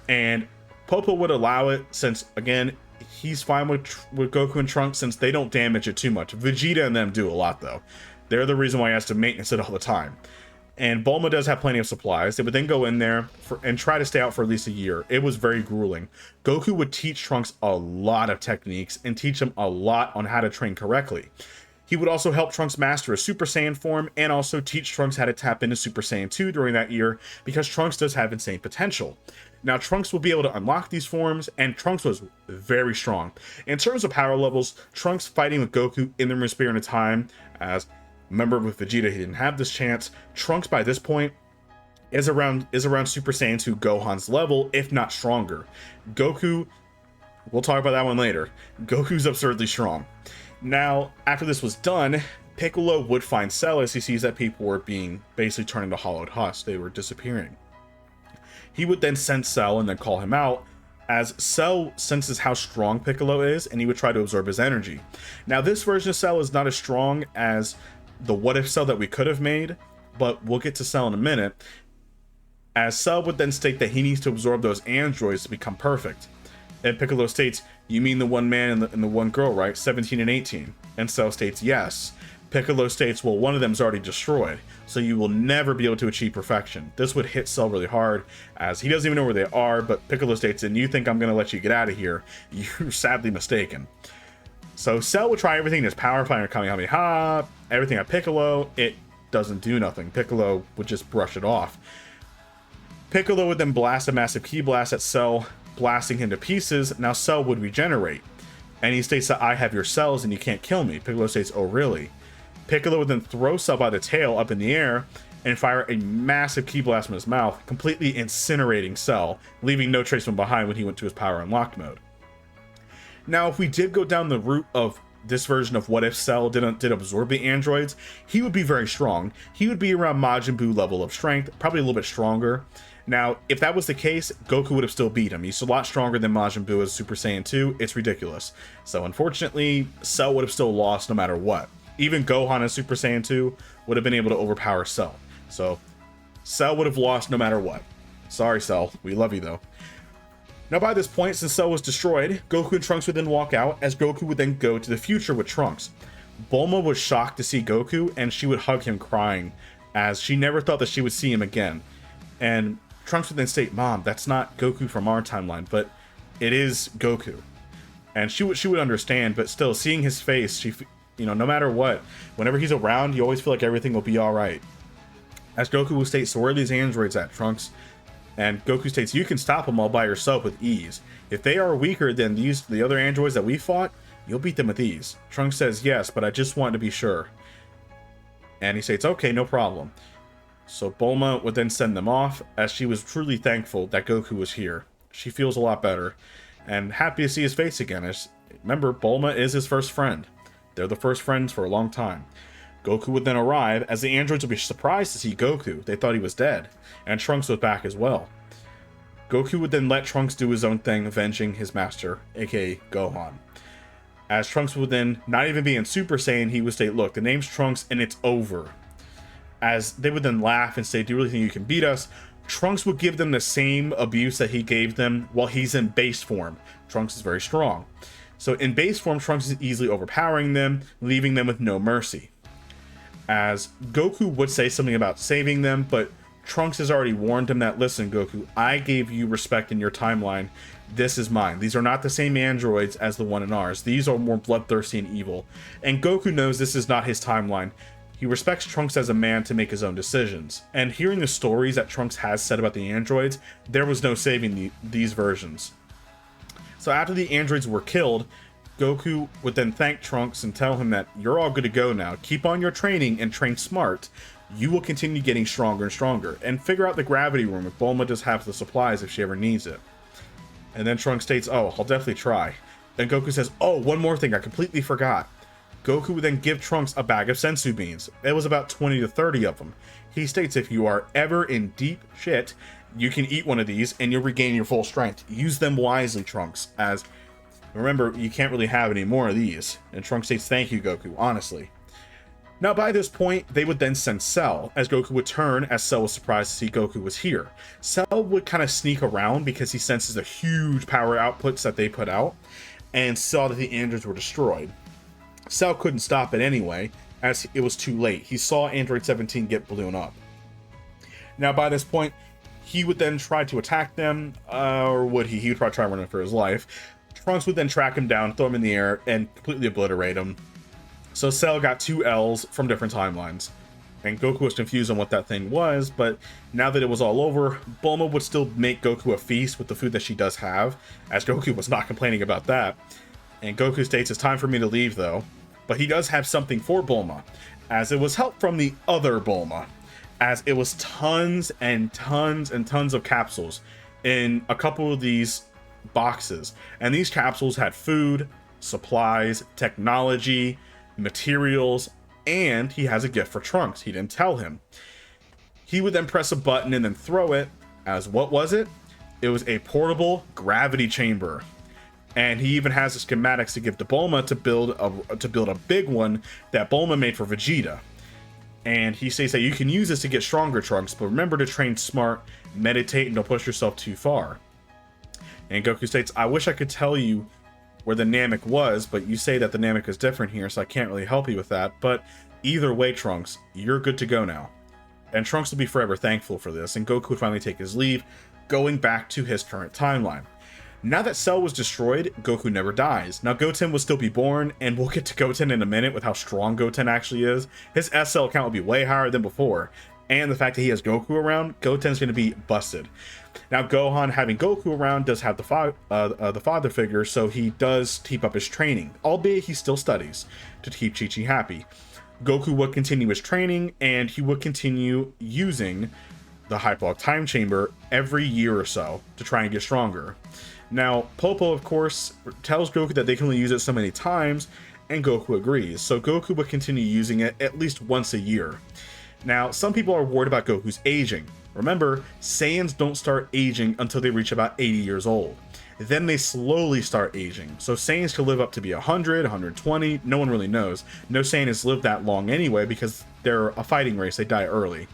And Popo would allow it since, again, he's fine with Goku and Trunks since they don't damage it too much. Vegeta and them do a lot, though. They're the reason why he has to maintenance it all the time. And Bulma does have plenty of supplies. They would then go in there and try to stay out for at least a year. It was very grueling. Goku would teach Trunks a lot of techniques and teach him a lot on how to train correctly. He would also help Trunks master a Super Saiyan form and also teach Trunks how to tap into Super Saiyan 2 during that year, because Trunks does have insane potential. Now, Trunks will be able to unlock these forms, and Trunks was very strong. In terms of power levels, Trunks fighting with Goku in the Room of Spirit of Time, as remember with Vegeta, he didn't have this chance. Trunks by this point is around Super Saiyan 2 Gohan's level, if not stronger. Goku, we'll talk about that one later. Goku's absurdly strong. Now, after this was done, Piccolo would find Cell as he sees that people were being basically turned into hollowed husks. They were disappearing. He would then send Cell and then call him out, as Cell senses how strong Piccolo is, and he would try to absorb his energy. Now, this version of Cell is not as strong as the What If Cell that we could have made, but we'll get to Cell in a minute, as Cell would then state that he needs to absorb those androids to become perfect. And Piccolo states, you mean the one man and the one girl, right? 17 and 18. And Cell states, yes. Piccolo states, well, one of them is already destroyed, so you will never be able to achieve perfection. This would hit Cell really hard, as he doesn't even know where they are, but Piccolo states, and you think I'm going to let you get out of here? You're sadly mistaken. So Cell would try everything in his power, fire, Kamehameha, everything at Piccolo. It doesn't do nothing. Piccolo would just brush it off. Piccolo would then blast a massive ki blast at Cell, blasting him to pieces. Now Cell would regenerate, and he states that I have your cells and you can't kill me. Piccolo states, oh really? Piccolo would then throw Cell by the tail up in the air and fire a massive ki blast from his mouth, completely incinerating Cell, leaving no trace from behind when he went to his power unlocked mode. Now, if we did go down the route of this version of What If Cell did absorb the androids, he would be very strong. He would be around Majin Buu level of strength, probably a little bit stronger. Now, if that was the case, Goku would have still beat him. He's a lot stronger than Majin Buu as Super Saiyan 2. It's ridiculous. So, unfortunately, Cell would have still lost no matter what. Even Gohan as Super Saiyan 2 would have been able to overpower Cell. So, Cell would have lost no matter what. Sorry, Cell. We love you, though. Now, by this point, since Cell was destroyed, Goku and Trunks would then walk out, as Goku would then go to the future with Trunks. Bulma was shocked to see Goku, and she would hug him crying, as she never thought that she would see him again. And Trunks would then state, Mom, that's not Goku from our timeline, but it is Goku. And she would understand, but still, seeing his face, she, no matter what, whenever he's around, you always feel like everything will be all right. As Goku states, so where are these androids at, Trunks? And Goku states, you can stop them all by yourself with ease. If they are weaker than the other androids that we fought, you'll beat them with ease. Trunks says, yes, but I just wanted to be sure. And he states, okay, no problem. So Bulma would then send them off, as she was truly thankful that Goku was here. She feels a lot better, and happy to see his face again. As, remember, Bulma is his first friend. They're the first friends for a long time. Goku would then arrive, as the androids would be surprised to see Goku. They thought he was dead, and Trunks was back as well. Goku would then let Trunks do his own thing, avenging his master, aka Gohan. As Trunks would then not even be in Super Saiyan, he would state, look, the name's Trunks and it's over. As they would then laugh and say, do you really think you can beat us? Trunks would give them the same abuse that he gave them while he's in base form. Trunks is very strong. So in base form, Trunks is easily overpowering them, leaving them with no mercy. As Goku would say something about saving them, but Trunks has already warned him that, listen, Goku, I gave you respect in your timeline. This is mine. These are not the same androids as the one in ours. These are more bloodthirsty and evil. And Goku knows this is not his timeline. He respects Trunks as a man to make his own decisions. And hearing the stories that Trunks has said about the androids, there was no saving these versions. So after the androids were killed, Goku would then thank Trunks and tell him that you're all good to go now. Keep on your training and train smart. You will continue getting stronger and stronger. And figure out the gravity room if Bulma does have the supplies if she ever needs it. And then Trunks states, oh, I'll definitely try. And Goku says, oh, one more thing, I completely forgot. Goku would then give Trunks a bag of senzu beans. It was about 20 to 30 of them. He states if you are ever in deep shit, you can eat one of these and you'll regain your full strength. Use them wisely, Trunks, as remember, you can't really have any more of these. And Trunks states, thank you, Goku, honestly. Now, by this point, they would then send Cell, as Goku would turn, as Cell was surprised to see Goku was here. Cell would kind of sneak around because he senses the huge power outputs that they put out, and saw that the androids were destroyed. Cell couldn't stop it anyway, as it was too late. He saw Android 17 get blown up. Now, by this point, he would then try to attack them, or would he? He would probably try running for his life. Trunks would then track him down, throw him in the air, and completely obliterate him. So Cell got 2 L's from different timelines. And Goku was confused on what that thing was, but now that it was all over, Bulma would still make Goku a feast with the food that she does have, as Goku was not complaining about that. And Goku states, it's time for me to leave though. But he does have something for Bulma, as it was help from the other Bulma, as it was tons and tons and tons of capsules in a couple of these boxes. And these capsules had food, supplies, technology, materials, and he has a gift for Trunks. He didn't tell him. He would then press a button and then throw it, as what was it? It was a portable gravity chamber. And he even has the schematics to give to Bulma to build a big one that Bulma made for Vegeta. And he says that you can use this to get stronger, Trunks, but remember to train smart, meditate, and don't push yourself too far. And Goku states, I wish I could tell you where the Namek was, but you say that the Namek is different here, so I can't really help you with that. But either way, Trunks, you're good to go now. And Trunks will be forever thankful for this, and Goku would finally take his leave, going back to his current timeline. Now that Cell was destroyed, Goku never dies. Now Goten will still be born, and we'll get to Goten in a minute with how strong Goten actually is. His SL count will be way higher than before, and the fact that he has Goku around, Goten's going to be busted. Now Gohan, having Goku around, does have the father figure, so he does keep up his training, albeit he still studies to keep Chi-Chi happy. Goku would continue his training, and he would continue using the Hyperlock Time Chamber every year or so to try and get stronger. Now, Popo, of course, tells Goku that they can only use it so many times, and Goku agrees, so Goku would continue using it at least once a year. Now, some people are worried about Goku's aging. Remember, Saiyans don't start aging until they reach about 80 years old. Then they slowly start aging. So Saiyans can live up to be 100, 120, no one really knows. No Saiyan has lived that long anyway because they're a fighting race, they die early.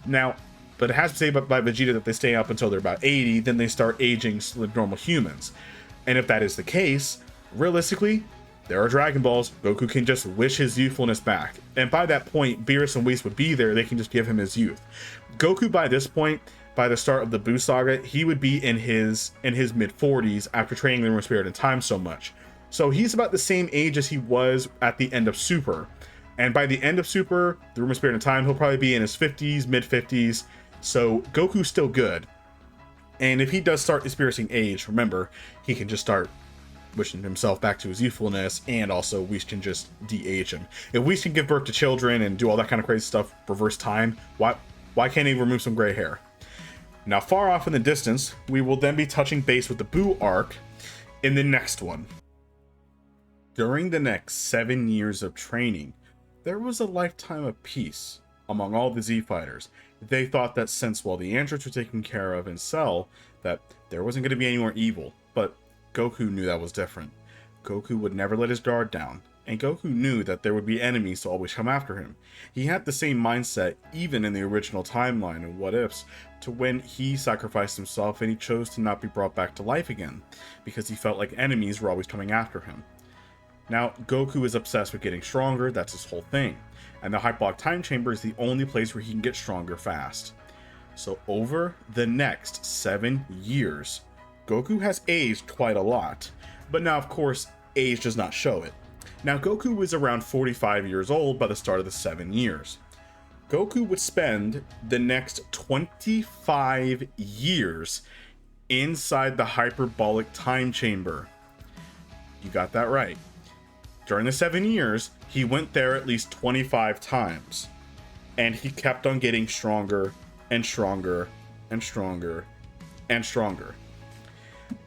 Now, but it has to say by Vegeta that they stay up until they're about 80, then they start aging like normal humans. And if that is the case, realistically, there are Dragon Balls. Goku can just wish his youthfulness back. And by that point, Beerus and Whis would be there. They can just give him his youth. Goku, by this point, by the start of the Buu Saga, he would be in his mid-40s after training the Room Spirit and Time so much. So he's about the same age as he was at the end of Super. And by the end of Super, the Room of Spirit and Time, he'll probably be in his 50s, mid 50s. So Goku's still good. And if he does start experiencing age, remember, he can just start wishing himself back to his youthfulness, and also Whis can just de-age him. If Whis can give birth to children and do all that kind of crazy stuff, reverse time, why can't he remove some gray hair? Now, far off in the distance, we will then be touching base with the Buu arc in the next one. During the next 7 years of training, there was a lifetime of peace among all the Z fighters. They thought that since, well, the androids were taken care of in Cell, that there wasn't going to be any more evil. But Goku knew that was different. Goku would never let his guard down, and Goku knew that there would be enemies to always come after him. He had the same mindset even in the original timeline of What Ifs, to when he sacrificed himself and he chose to not be brought back to life again, because he felt like enemies were always coming after him. Now, Goku is obsessed with getting stronger, that's his whole thing, and the Hyperbolic Time Chamber is the only place where he can get stronger fast. So over the next 7 years, Goku has aged quite a lot, but now of course, age does not show it. Now, Goku was around 45 years old by the start of the 7 years. Goku would spend the next 25 years inside the Hyperbolic Time Chamber. You got that right. During the 7 years, he went there at least 25 times, and he kept on getting stronger and stronger and stronger and stronger.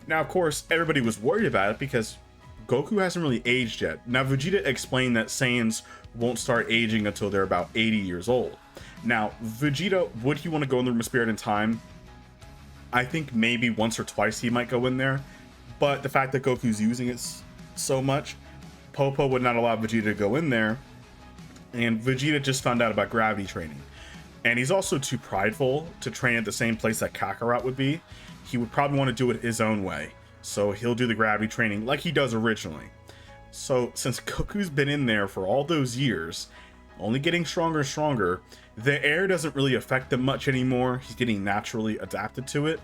Now, of course, everybody was worried about it because Goku hasn't really aged yet. Now, Vegeta explained that Saiyans won't start aging until they're about 80 years old. Now, Vegeta, would he want to go in the Room of Spirit and Time? I think maybe once or twice he might go in there, but the fact that Goku's using it so much, Popo would not allow Vegeta to go in there, and Vegeta just found out about gravity training. And he's also too prideful to train at the same place that Kakarot would be. He would probably want to do it his own way, so he'll do the gravity training like he does originally. So since Goku's been in there for all those years, only getting stronger and stronger, the air doesn't really affect him much anymore. He's getting naturally adapted to it,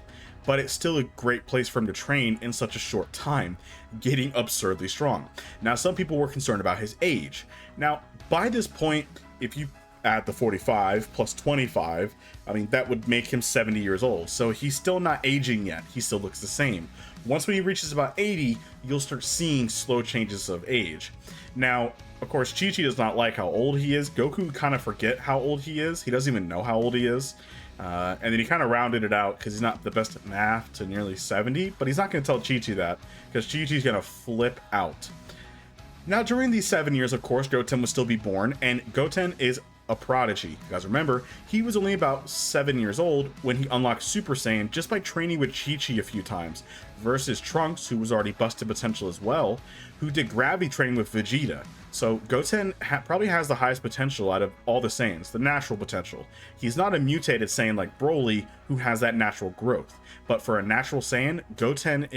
but it's still a great place for him to train in such a short time, getting absurdly strong. Now, some people were concerned about his age. Now, by this point, if you add the 45 plus 25, I mean, that would make him 70 years old. So he's still not aging yet. He still looks the same. Once when he reaches about 80, you'll start seeing slow changes of age. Now, of course, Chi-Chi does not like how old he is. Goku kind of forget how old he is. He doesn't even know how old he is. And then he kind of rounded it out because he's not the best at math to nearly 70, but he's not going to tell Chi-Chi that because Chi-Chi's going to flip out. Now, during these 7 years, of course, Goten will still be born, and Goten is a prodigy. You guys remember, he was only about 7 years old when he unlocked Super Saiyan just by training with Chi-Chi a few times, versus Trunks, who was already busted potential as well, who did gravity training with Vegeta. So Goten probably has the highest potential out of all the Saiyans, the natural potential. He's not a mutated Saiyan like Broly, who has that natural growth. But for a natural Saiyan, Goten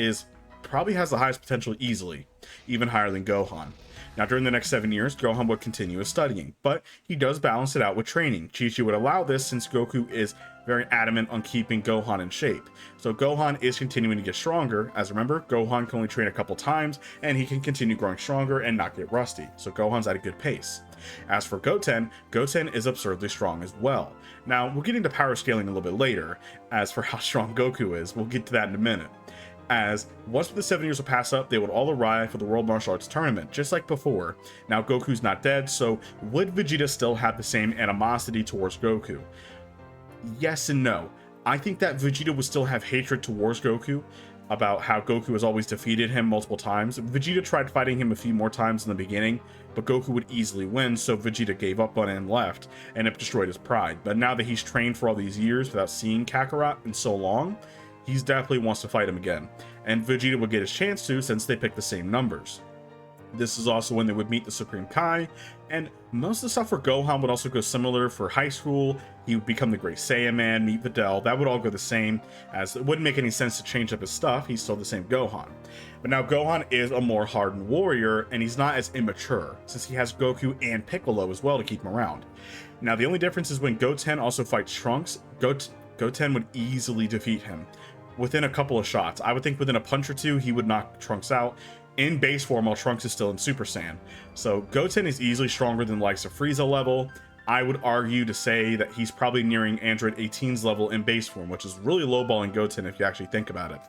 probably has the highest potential easily, even higher than Gohan. Now, during the next 7 years, Gohan would continue his studying, but he does balance it out with training. Chi-Chi would allow this since Goku is very adamant on keeping Gohan in shape. So Gohan is continuing to get stronger. As remember, Gohan can only train a couple times, and he can continue growing stronger and not get rusty. So Gohan's at a good pace. As for Goten, Goten is absurdly strong as well. Now, we'll get into power scaling a little bit later. As for how strong Goku is, we'll get to that in a minute. As once the 7 years will pass up, they would all arrive for the World Martial Arts Tournament, just like before. Now, Goku's not dead, so would Vegeta still have the same animosity towards Goku? Yes and no. I think that Vegeta would still have hatred towards Goku, about how Goku has always defeated him multiple times. Vegeta tried fighting him a few more times in the beginning, but Goku would easily win, so Vegeta gave up on it and left, and it destroyed his pride. But now that he's trained for all these years without seeing Kakarot in so long, he definitely wants to fight him again, and Vegeta would get his chance to since they picked the same numbers. This is also when they would meet the Supreme Kai, and most of the stuff for Gohan would also go similar for high school. He would become the Great Saiyan Man, meet Videl. That would all go the same, as it wouldn't make any sense to change up his stuff. He's still the same Gohan. But now Gohan is a more hardened warrior, and he's not as immature, since he has Goku and Piccolo as well to keep him around. Now, the only difference is when Goten also fights Trunks, Goten would easily defeat him within a couple of shots. I would think within a punch or two, he would knock Trunks out. in base form while Trunks is still in Super Saiyan. So Goten is easily stronger than the likes of Frieza level. I would argue to say that he's probably nearing Android 18's level in base form, which is really lowballing Goten if you actually think about it.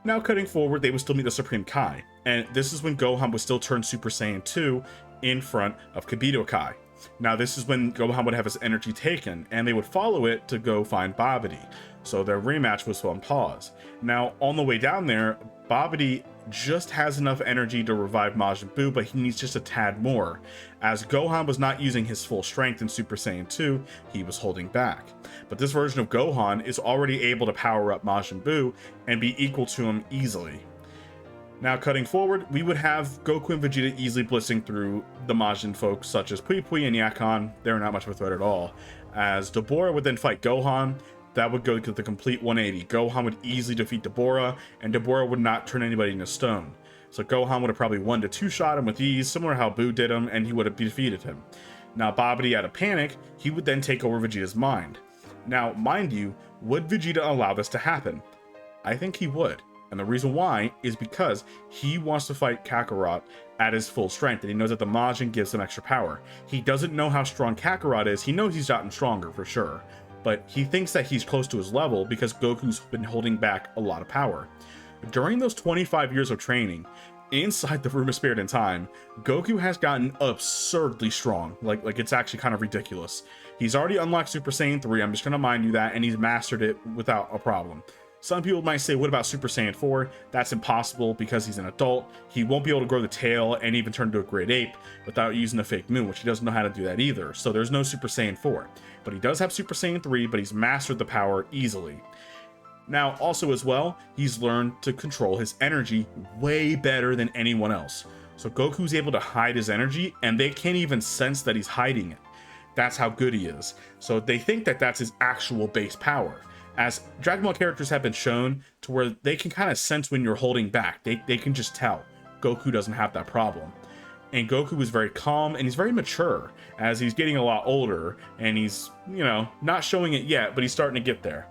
Now cutting forward, they would still meet the Supreme Kai, and this is when Gohan would still turn Super Saiyan 2 in front of Kibito Kai. Now this is when Gohan would have his energy taken, and they would follow it to go find Babidi. So their rematch was on pause. Now on the way down there, Babidi just has enough energy to revive Majin Buu, but he needs just a tad more. As Gohan was not using his full strength in Super Saiyan 2, he was holding back. But this version of Gohan is already able to power up Majin Buu and be equal to him easily. Now cutting forward, we would have Goku and Vegeta easily blitzing through the Majin folks such as Pui Pui and Yakon. They're not much of a threat at all. As Dabura would then fight Gohan, that would go to the complete 180. Gohan would easily defeat Dabura, and Dabura would not turn anybody into stone. So Gohan would have probably 1-2 shot him with ease, similar to how Buu did him, and he would have defeated him. Now Babidi, out of panic, he would then take over Vegeta's mind. Now, mind you, would Vegeta allow this to happen? I think he would. And the reason why is because he wants to fight Kakarot at his full strength, and he knows that the Majin gives him extra power. He doesn't know how strong Kakarot is. He knows he's gotten stronger for sure, but he thinks that he's close to his level because Goku's been holding back a lot of power. During those 25 years of training, inside the Room of Spirit and Time, Goku has gotten absurdly strong. Like it's actually kind of ridiculous. He's already unlocked Super Saiyan 3, I'm just going to mind you that, and he's mastered it without a problem. Some people might say, what about Super Saiyan 4? That's impossible because he's an adult. He won't be able to grow the tail and even turn into a great ape without using a fake moon, which he doesn't know how to do that either. So there's no Super Saiyan 4. But he does have Super Saiyan 3, but he's mastered the power easily. Now, also as well, he's learned to control his energy way better than anyone else. So Goku's able to hide his energy, and they can't even sense that he's hiding it. That's how good he is. So they think that that's his actual base power. As Dragon Ball characters have been shown to where they can kind of sense when you're holding back. They can just tell. Goku doesn't have that problem. And Goku is very calm and he's very mature as he's getting a lot older, and he's, you know, not showing it yet, but he's starting to get there.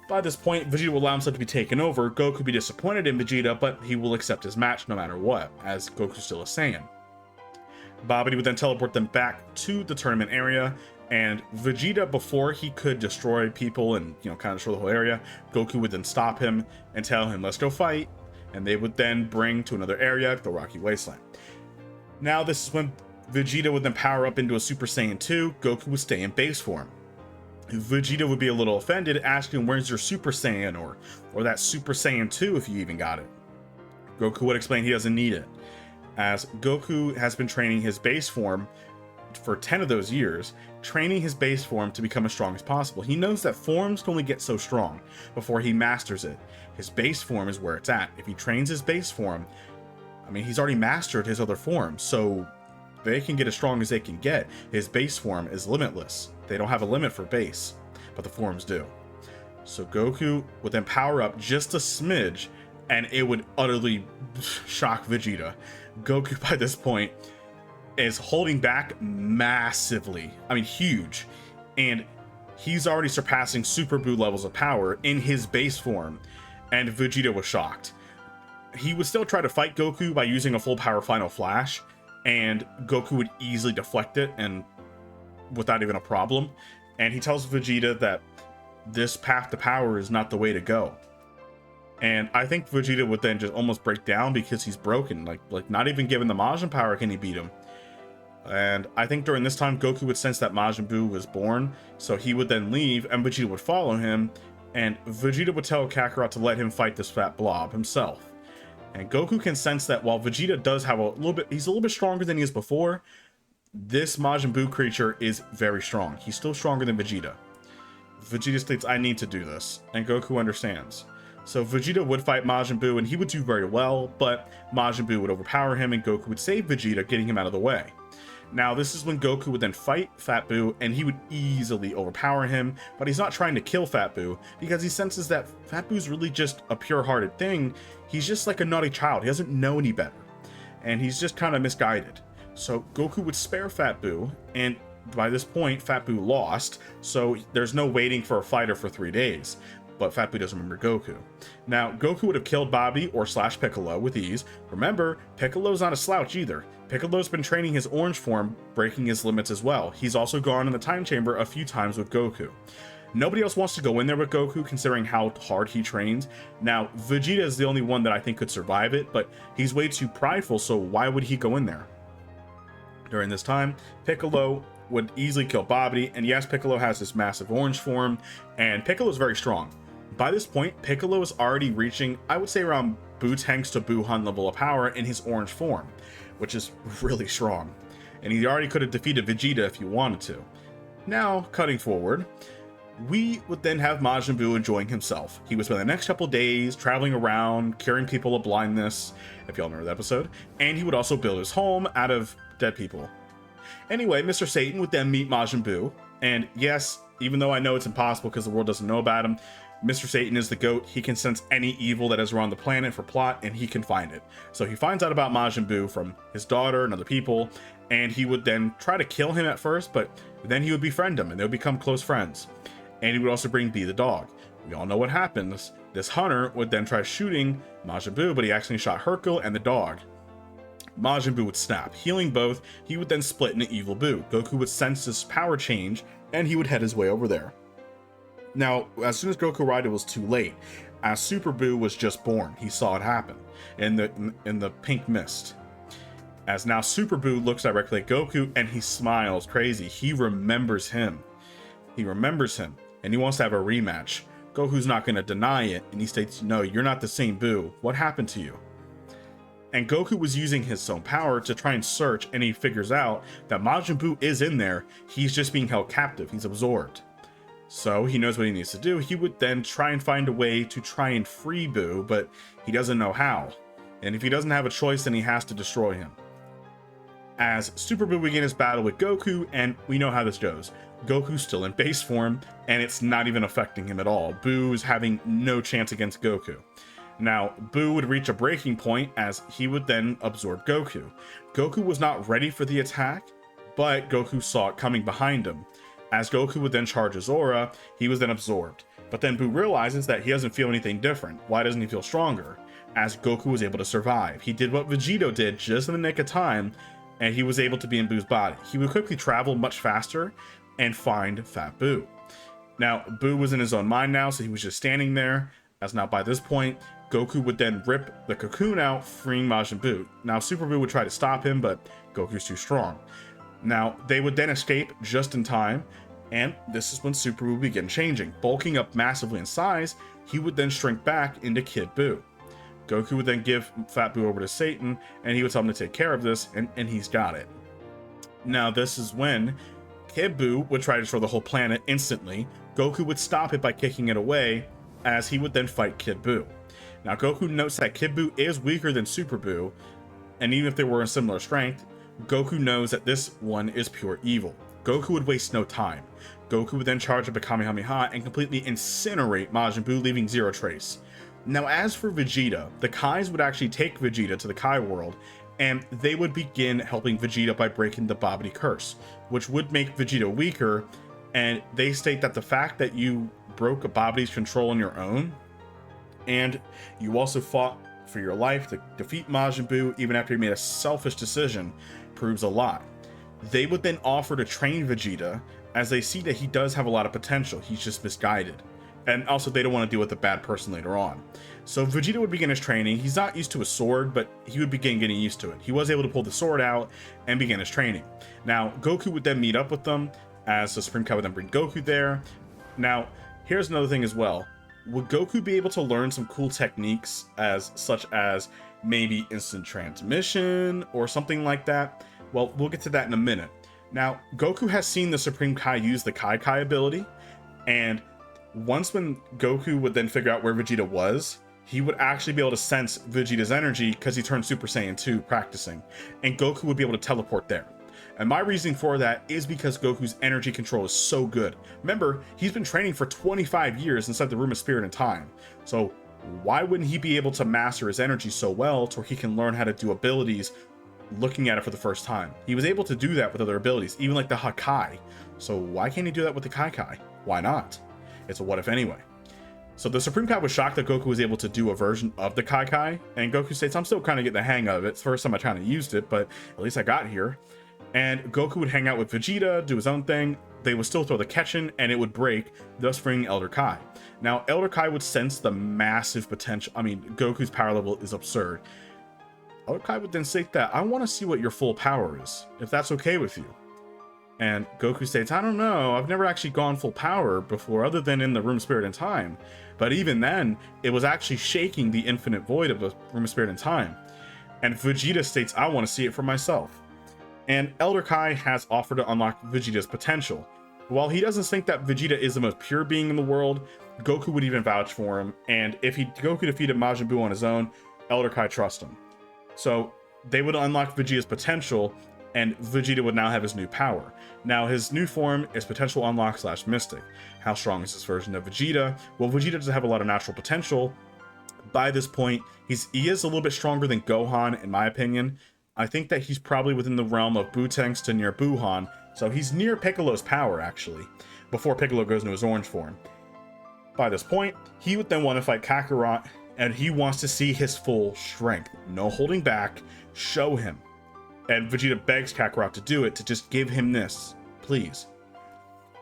By this point, Vegeta will allow himself to be taken over. Goku will be disappointed in Vegeta, but he will accept his match no matter what, as Goku's still a Saiyan. Babidi would then teleport them back to the tournament area, and Vegeta, before he could destroy people and, you know, kind of destroy the whole area, Goku would then stop him and tell him, let's go fight, and they would then bring to another area, the Rocky Wasteland. Now this is when Vegeta would then power up into a Super Saiyan 2, Goku would stay in base form. Vegeta would be a little offended, asking where's your Super Saiyan, or that Super Saiyan 2 if you even got it. Goku would explain he doesn't need it, as Goku has been training his base form for 10 of those years, training his base form to become as strong as possible. He knows that forms can only get so strong before he masters it. His base form is where it's at. If he trains his base form, I mean, he's already mastered his other forms, so they can get as strong as they can get. His base form is limitless. They don't have a limit for base, but the forms do. So Goku would then power up just a smidge, and it would utterly shock Vegeta. Goku, by this point, is holding back massively. I mean, huge. And he's already surpassing Super Buu levels of power in his base form, and Vegeta was shocked. He would still try to fight Goku by using a full power Final Flash, and Goku would easily deflect it and without even a problem. And he tells Vegeta that this path to power is not the way to go. And I think Vegeta would then just almost break down because he's broken. Like not even given the Majin power can he beat him. And I think during this time, Goku would sense that Majin Buu was born, so he would then leave, and Vegeta would follow him, and Vegeta would tell Kakarot to let him fight this fat blob himself. And Goku can sense that while Vegeta does have he's a little bit stronger than he is before, this Majin Buu creature is very strong. He's still stronger than Vegeta. Vegeta states, I need to do this, and Goku understands. So Vegeta would fight Majin Buu, and he would do very well, but Majin Buu would overpower him, and Goku would save Vegeta, getting him out of the way. Now, this is when Goku would then fight Fat Buu, and he would easily overpower him, but he's not trying to kill Fat Buu, because he senses that Fat Buu's really just a pure-hearted thing. He's just like a naughty child. He doesn't know any better, and he's just kind of misguided. So Goku would spare Fat Buu, and by this point, Fat Buu lost, so there's no waiting for a fighter for 3 days. but Fat Boo doesn't remember Goku. Now, Goku would have killed Bobby or slash Piccolo with ease. Remember, Piccolo's not a slouch either. Piccolo's been training his orange form, breaking his limits as well. He's also gone in the time chamber a few times with Goku. Nobody else wants to go in there with Goku, considering how hard he trains. Now, Vegeta is the only one that I think could survive it, but he's way too prideful, so why would he go in there? During this time, Piccolo would easily kill Bobby, and yes, Piccolo has this massive orange form, and Piccolo's very strong. By this point, Piccolo is already reaching, I would say, around Boo Tanks to Boo Hun level of power in his orange form, which is really strong. And he already could have defeated Vegeta if he wanted to. Now, cutting forward, we would then have Majin Buu enjoying himself. He would spend the next couple days traveling around, curing people of blindness, if y'all remember that episode, and he would also build his home out of dead people. Anyway, Mr. Satan would then meet Majin Buu, and yes, even though I know it's impossible because the world doesn't know about him, Mr. Satan is the GOAT. He can sense any evil that is around the planet for plot, and he can find it. So he finds out about Majin Buu from his daughter and other people, and he would then try to kill him at first, but then he would befriend him, and they would become close friends. And he would also bring B the dog. We all know what happens. This hunter would then try shooting Majin Buu, but he accidentally shot Hercule and the dog. Majin Buu would snap, healing both. He would then split into Evil Buu. Goku would sense this power change, and he would head his way over there. Now, as soon as Goku arrived, it was too late, as Super Buu was just born. He saw it happen in the pink mist. As now Super Buu looks directly at Goku, and he smiles crazy. He remembers him. And he wants to have a rematch. Goku's not going to deny it, and he states, "No, you're not the same Buu. What happened to you?" And Goku was using his own power to try and search, and he figures out that Majin Buu is in there. He's just being held captive. He's absorbed. So he knows what he needs to do. He would then try and find a way to try and free Buu, but he doesn't know how. And if he doesn't have a choice, then he has to destroy him. As Super Buu begins his battle with Goku, and we know how this goes. Goku's still in base form, and it's not even affecting him at all. Buu is having no chance against Goku. Now, Buu would reach a breaking point as he would then absorb Goku. Goku was not ready for the attack, but Goku saw it coming behind him. As Goku would then charge his aura, he was then absorbed. But then Buu realizes that he doesn't feel anything different. Why doesn't he feel stronger? As Goku was able to survive. He did what Vegeta did just in the nick of time, and he was able to be in Buu's body. He would quickly travel much faster and find Fat Buu. Now, Buu was in his own mind now, so he was just standing there, as now by this point, Goku would then rip the cocoon out, freeing Majin Buu. Now, Super Buu would try to stop him, but Goku's too strong. Now, they would then escape just in time, and this is when Super Buu began changing. Bulking up massively in size, he would then shrink back into Kid Buu. Goku would then give Fat Buu over to Satan, and he would tell him to take care of this, and he's got it. Now, this is when Kid Buu would try to destroy the whole planet instantly. Goku would stop it by kicking it away, as he would then fight Kid Buu. Now, Goku notes that Kid Buu is weaker than Super Buu, and even if they were in similar strength, Goku knows that this one is pure evil. Goku would waste no time. Goku would then charge up a Kamehameha and completely incinerate Majin Buu, leaving zero trace. Now, as for Vegeta, the Kais would actually take Vegeta to the Kai world, and they would begin helping Vegeta by breaking the Babidi curse, which would make Vegeta weaker, and they state that the fact that you broke a Babidi's control on your own, and you also fought for your life to defeat Majin Buu even after he made a selfish decision, proves a lot. They would then offer to train Vegeta, as they see that he does have a lot of potential, he's just misguided. And also, they don't want to deal with a bad person later on. So Vegeta would begin his training. He's not used to a sword, but he would begin getting used to it. He was able to pull the sword out and begin his training. Now, Goku would then meet up with them, as the Supreme Kai would then bring Goku there. Now, here's another thing as well. Would Goku be able to learn some cool techniques, such as maybe instant transmission or something like that? Well, we'll get to that in a minute. Now, Goku has seen the Supreme Kai use the Kai Kai ability, and once when Goku would then figure out where Vegeta was, he would actually be able to sense Vegeta's energy because he turned Super Saiyan 2 practicing, and Goku would be able to teleport there. And my reasoning for that is because Goku's energy control is so good. Remember, he's been training for 25 years inside the Room of Spirit and Time. So why wouldn't he be able to master his energy so well to where he can learn how to do abilities looking at it for the first time? He was able to do that with other abilities, even like the Hakai. So why can't he do that with the Kai Kai? Why not? It's a what if anyway. So the Supreme Kai was shocked that Goku was able to do a version of the Kai Kai, and Goku states, I'm still kind of getting the hang of it. It's the first time I kind of used it, but at least I got here. And Goku would hang out with Vegeta, do his own thing. They would still throw the Ketchin, and it would break, thus bringing Elder Kai. Now, Elder Kai would sense the massive potential. I mean, Goku's power level is absurd. Elder Kai would then state that, I want to see what your full power is, if that's okay with you. And Goku states, I don't know, I've never actually gone full power before, other than in the Room Spirit and Time. But even then, it was actually shaking the infinite void of the Room of Spirit and Time. And Vegeta states, I want to see it for myself. And Elder Kai has offered to unlock Vegeta's potential. While he doesn't think that Vegeta is the most pure being in the world, Goku would even vouch for him. And if Goku defeated Majin Buu on his own, Elder Kai trusts him. So they would unlock Vegeta's potential, and Vegeta would now have his new power. Now, his new form is Potential Unlock / Mystic. How strong is this version of Vegeta? Well, Vegeta doesn't have a lot of natural potential. By this point, he is a little bit stronger than Gohan, in my opinion. I think that he's probably within the realm of Butenks to near Buhan, so he's near Piccolo's power, actually, before Piccolo goes into his orange form. By this point, he would then want to fight Kakarot, and he wants to see his full strength. No holding back, show him. And Vegeta begs Kakarot to do it, to just give him this, please.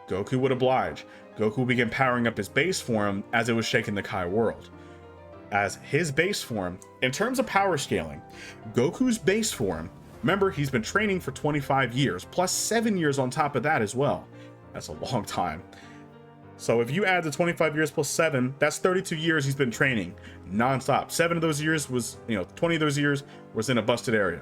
Goku would oblige. Goku would begin powering up his base form as it was shaking the Kai world. As his base form, in terms of power scaling, Goku's base form, remember, he's been training for 25 years, plus 7 years on top of that as well. That's a long time. So if you add the 25 years plus 7, that's 32 years he's been training non-stop. 7 of those years was, 20 of those years was in a busted area.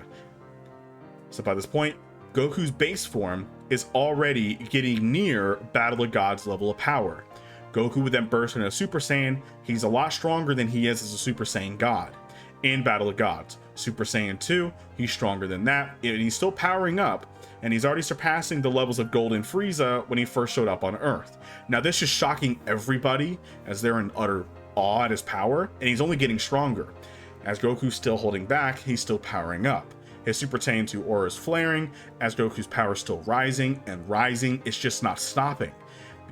So by this point, Goku's base form is already getting near Battle of Gods level of power. Goku would then burst into Super Saiyan. He's a lot stronger than he is as a Super Saiyan God in Battle of Gods. Super Saiyan 2, he's stronger than that, and he's still powering up, and he's already surpassing the levels of Golden Frieza when he first showed up on Earth. Now, this is shocking everybody as they're in utter awe at his power, and he's only getting stronger. As Goku's still holding back, he's still powering up. His Super Saiyan 2 aura is flaring, as Goku's power is still rising, and rising, it's just not stopping.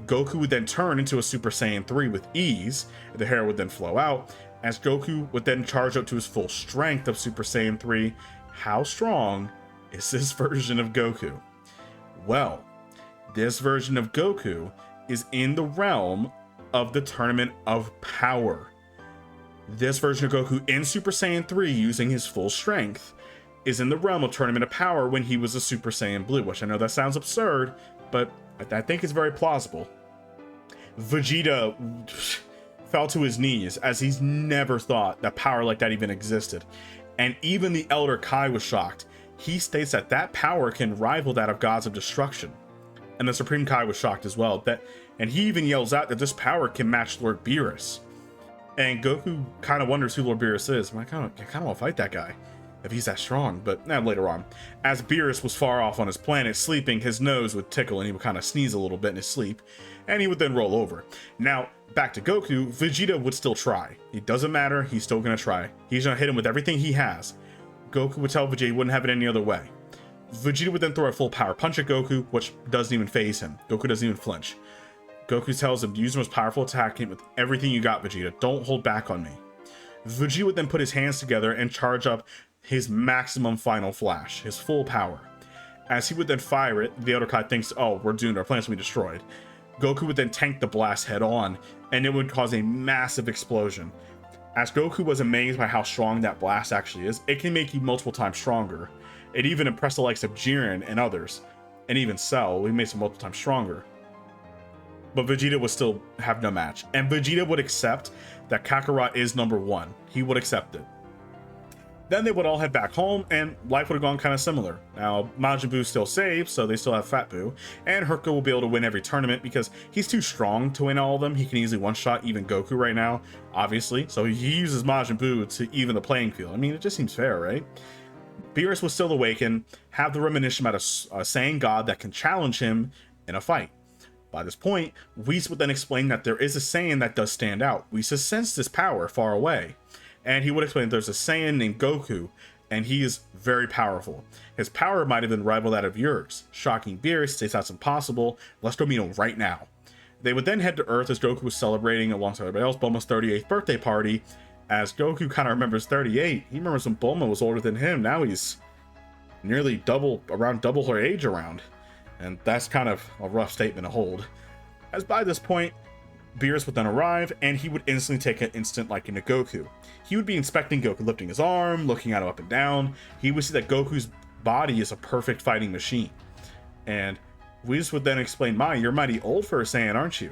Goku would then turn into a Super Saiyan 3 with ease, the hair would then flow out, as Goku would then charge up to his full strength of Super Saiyan 3. How strong is this version of Goku? Well, this version of Goku is in the realm of the Tournament of Power. This version of Goku in Super Saiyan 3 using his full strength is in the realm of Tournament of Power when he was a Super Saiyan Blue, which I know that sounds absurd, but I think it's very plausible. Vegeta fell to his knees as he's never thought that power like that even existed. And even the Elder Kai was shocked. He states that that power can rival that of Gods of Destruction. And the Supreme Kai was shocked as well. And he even yells out that this power can match Lord Beerus. And Goku kind of wonders who Lord Beerus is. I kind of want to fight that guy if he's that strong, but later on. As Beerus was far off on his planet sleeping, his nose would tickle and he would kind of sneeze a little bit in his sleep, and he would then roll over. Now, back to Goku, Vegeta would still try. It doesn't matter, he's still gonna try. He's gonna hit him with everything he has. Goku would tell Vegeta he wouldn't have it any other way. Vegeta would then throw a full power punch at Goku, which doesn't even phase him. Goku doesn't even flinch. Goku tells him, use the most powerful attack with everything you got, Vegeta. Don't hold back on me. Vegeta would then put his hands together and charge up his maximum final flash, his full power. As he would then fire it, the Elder Kai thinks, oh, we're doomed, our planet's will be destroyed. Goku would then tank the blast head on, and it would cause a massive explosion. As Goku was amazed by how strong that blast actually is, it can make you multiple times stronger. It even impressed the likes of Jiren and others, and even Cell, we made some multiple times stronger. But Vegeta would still have no match, and Vegeta would accept that Kakarot is number one. He would accept it. Then they would all head back home, and life would have gone kind of similar. Now, Majin Buu's still safe, so they still have Fat Buu, and Hercule will be able to win every tournament because he's too strong to win all of them. He can easily one-shot even Goku right now, obviously, so he uses Majin Buu to even the playing field. I mean, it just seems fair, right? Beerus was still awakened, have the reminiscence about a Saiyan god that can challenge him in a fight. By this point, Whis would then explain that there is a Saiyan that does stand out. Whis has sensed this power far away. And he would explain that there's a Saiyan named Goku, and he is very powerful. His power might have been rival that of yours. Shocking Beerus states that's impossible. Let's go meet him right now. They would then head to Earth as Goku was celebrating alongside everybody else Bulma's 38th birthday party. As Goku kind of remembers 38, he remembers when Bulma was older than him. Now he's nearly around double her age around. And that's kind of a rough statement to hold. As by this point, Beerus would then arrive, and he would instantly take an instant liking to Goku. He would be inspecting Goku, lifting his arm, looking at him up and down. He would see that Goku's body is a perfect fighting machine. And Whis would then explain, you're mighty old for a Saiyan, aren't you?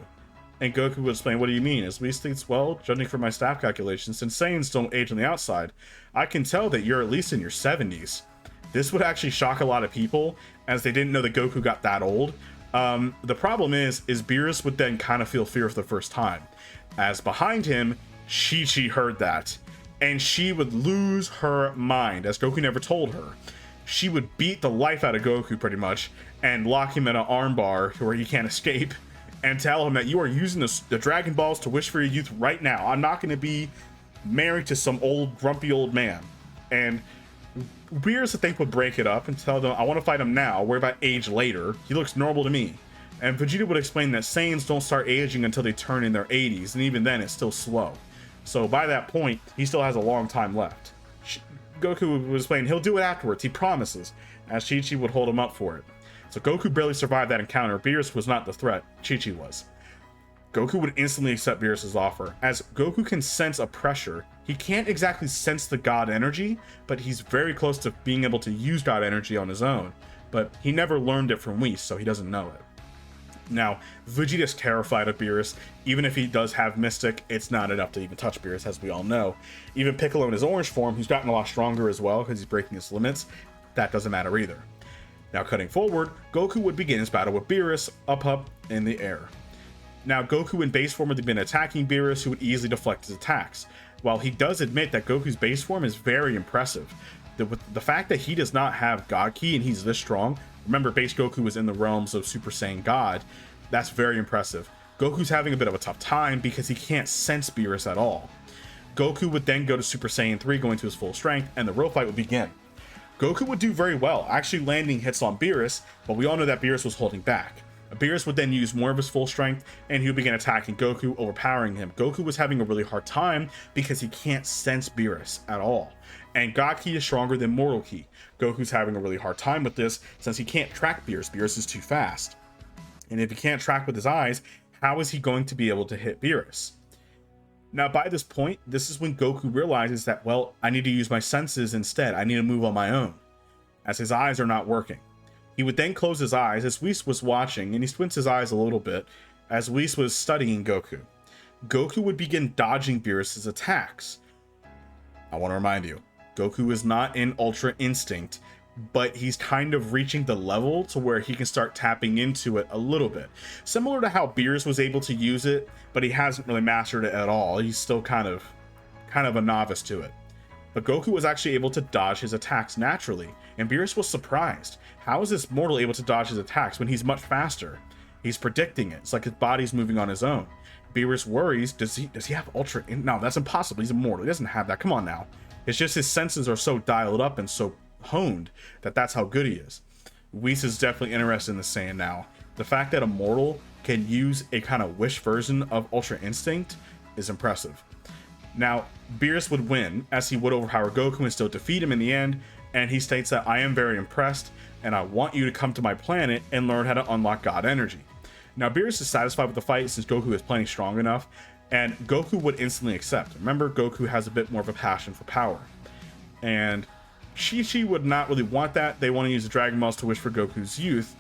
And Goku would explain, what do you mean? As Whis thinks, well, judging from my staff calculations, since Saiyans don't age on the outside, I can tell that you're at least in your 70s. This would actually shock a lot of people, as they didn't know that Goku got that old. The problem is Beerus would then kind of feel fear for the first time, as behind him, Chi-Chi heard that, and she would lose her mind, as Goku never told her. She would beat the life out of Goku pretty much, and lock him in an armbar to where he can't escape, and tell him that you are using the Dragon Balls to wish for your youth right now. I'm not going to be married to some grumpy old man. And Beerus, I think, would break it up and tell them, I want to fight him now, worry about age later. He looks normal to me. And Vegeta would explain that Saiyans don't start aging until they turn in their 80s, and even then it's still slow. So by that point, he still has a long time left. Goku would explain he'll do it afterwards, he promises, as Chi-Chi would hold him up for it. So Goku barely survived that encounter. Beerus was not the threat, Chi-Chi was. Goku would instantly accept Beerus' offer. As Goku can sense a pressure, he can't exactly sense the God energy, but he's very close to being able to use God energy on his own. But he never learned it from Whis, so he doesn't know it. Now, Vegeta's terrified of Beerus. Even if he does have Mystic, it's not enough to even touch Beerus, as we all know. Even Piccolo in his orange form, who's gotten a lot stronger as well because he's breaking his limits, that doesn't matter either. Now, cutting forward, Goku would begin his battle with Beerus up in the air. Now, Goku in base form would have been attacking Beerus, who would easily deflect his attacks. While he does admit that Goku's base form is very impressive, the fact that he does not have God Ki and he's this strong, remember base Goku was in the realms of Super Saiyan God, that's very impressive. Goku's having a bit of a tough time because he can't sense Beerus at all. Goku would then go to Super Saiyan 3, going to his full strength, and the real fight would begin. Goku would do very well, actually landing hits on Beerus, but we all know that Beerus was holding back. Beerus would then use more of his full strength, and he would begin attacking Goku, overpowering him. Goku was having a really hard time because he can't sense Beerus at all. And God Ki is stronger than Mortal Ki. Goku's having a really hard time with this since he can't track Beerus. Beerus is too fast. And if he can't track with his eyes, how is he going to be able to hit Beerus? Now, by this point, this is when Goku realizes that, well, I need to use my senses instead. I need to move on my own, as his eyes are not working. He would then close his eyes as Whis was watching, and he squints his eyes a little bit as Whis was studying Goku. Goku would begin dodging Beerus' attacks. I want to remind you, Goku is not in Ultra Instinct, but he's kind of reaching the level to where he can start tapping into it a little bit. Similar to how Beerus was able to use it, but he hasn't really mastered it at all. He's still kind of a novice to it. But Goku was actually able to dodge his attacks naturally, and Beerus was surprised. How is this mortal able to dodge his attacks when he's much faster? He's predicting it. It's like his body's moving on his own. Beerus worries, does he have Ultra? No, that's impossible. He's immortal. He doesn't have that. Come on now. It's just his senses are so dialed up and so honed that's how good he is. Whis is definitely interested in the Saiyan now. The fact that a mortal can use a kind of wish version of Ultra Instinct is impressive. Now, Beerus would win, as he would overpower Goku and still defeat him in the end, and he states that I am very impressed, and I want you to come to my planet and learn how to unlock God energy. Now, Beerus is satisfied with the fight since Goku is playing strong enough, and Goku would instantly accept. Remember, Goku has a bit more of a passion for power. And Chi-Chi would not really want that. They want to use the Dragon Balls to wish for Goku's youth,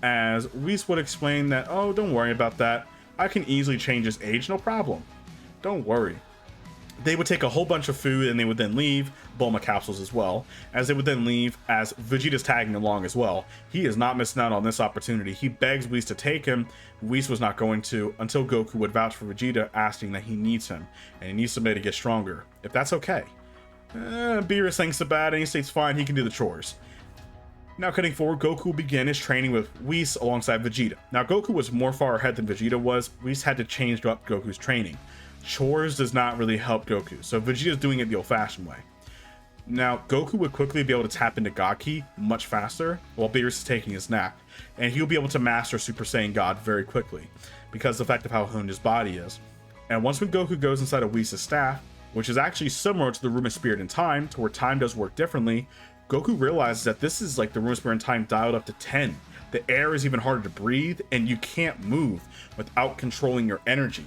as Whis would explain that, oh, don't worry about that. I can easily change his age, no problem. Don't worry. They would take a whole bunch of food and they would then leave, Bulma capsules as well, as they would then leave, as Vegeta's tagging along as well. He is not missing out on this opportunity. He begs Whis to take him. Whis was not going to until Goku would vouch for Vegeta, asking that he needs him, and he needs somebody to get stronger, if that's okay. Beerus thinks about it and he states fine, he can do the chores. Now cutting forward, Goku will begin his training with Whis alongside Vegeta. Now Goku was more far ahead than Vegeta was. Whis had to change up Goku's training. Chores does not really help Goku, so Vegeta's doing it the old-fashioned way. Now, Goku would quickly be able to tap into God Ki much faster while Beerus is taking his nap, and he'll be able to master Super Saiyan God very quickly because of the fact of how honed his body is. And once when Goku goes inside of Whis' staff, which is actually similar to the Room of Spirit and Time, to where time does work differently, Goku realizes that this is like the Room of Spirit and Time dialed up to 10. The air is even harder to breathe, and you can't move without controlling your energy.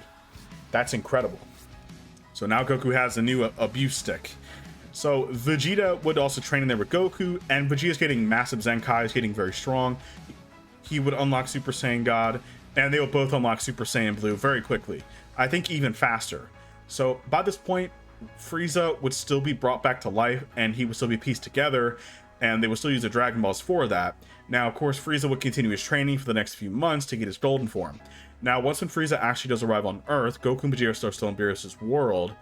That's incredible. So now Goku has a new abuse stick. So Vegeta would also train in there with Goku, and Vegeta's getting massive Zenkai, he's getting very strong. He would unlock Super Saiyan God, and they will both unlock Super Saiyan Blue very quickly. I think even faster. So by this point, Frieza would still be brought back to life, and he would still be pieced together, and they would still use the Dragon Balls for that. Now, of course, Frieza would continue his training for the next few months to get his golden form. Now, once when Frieza actually does arrive on Earth, Goku and Vegeta are still in Beerus' world.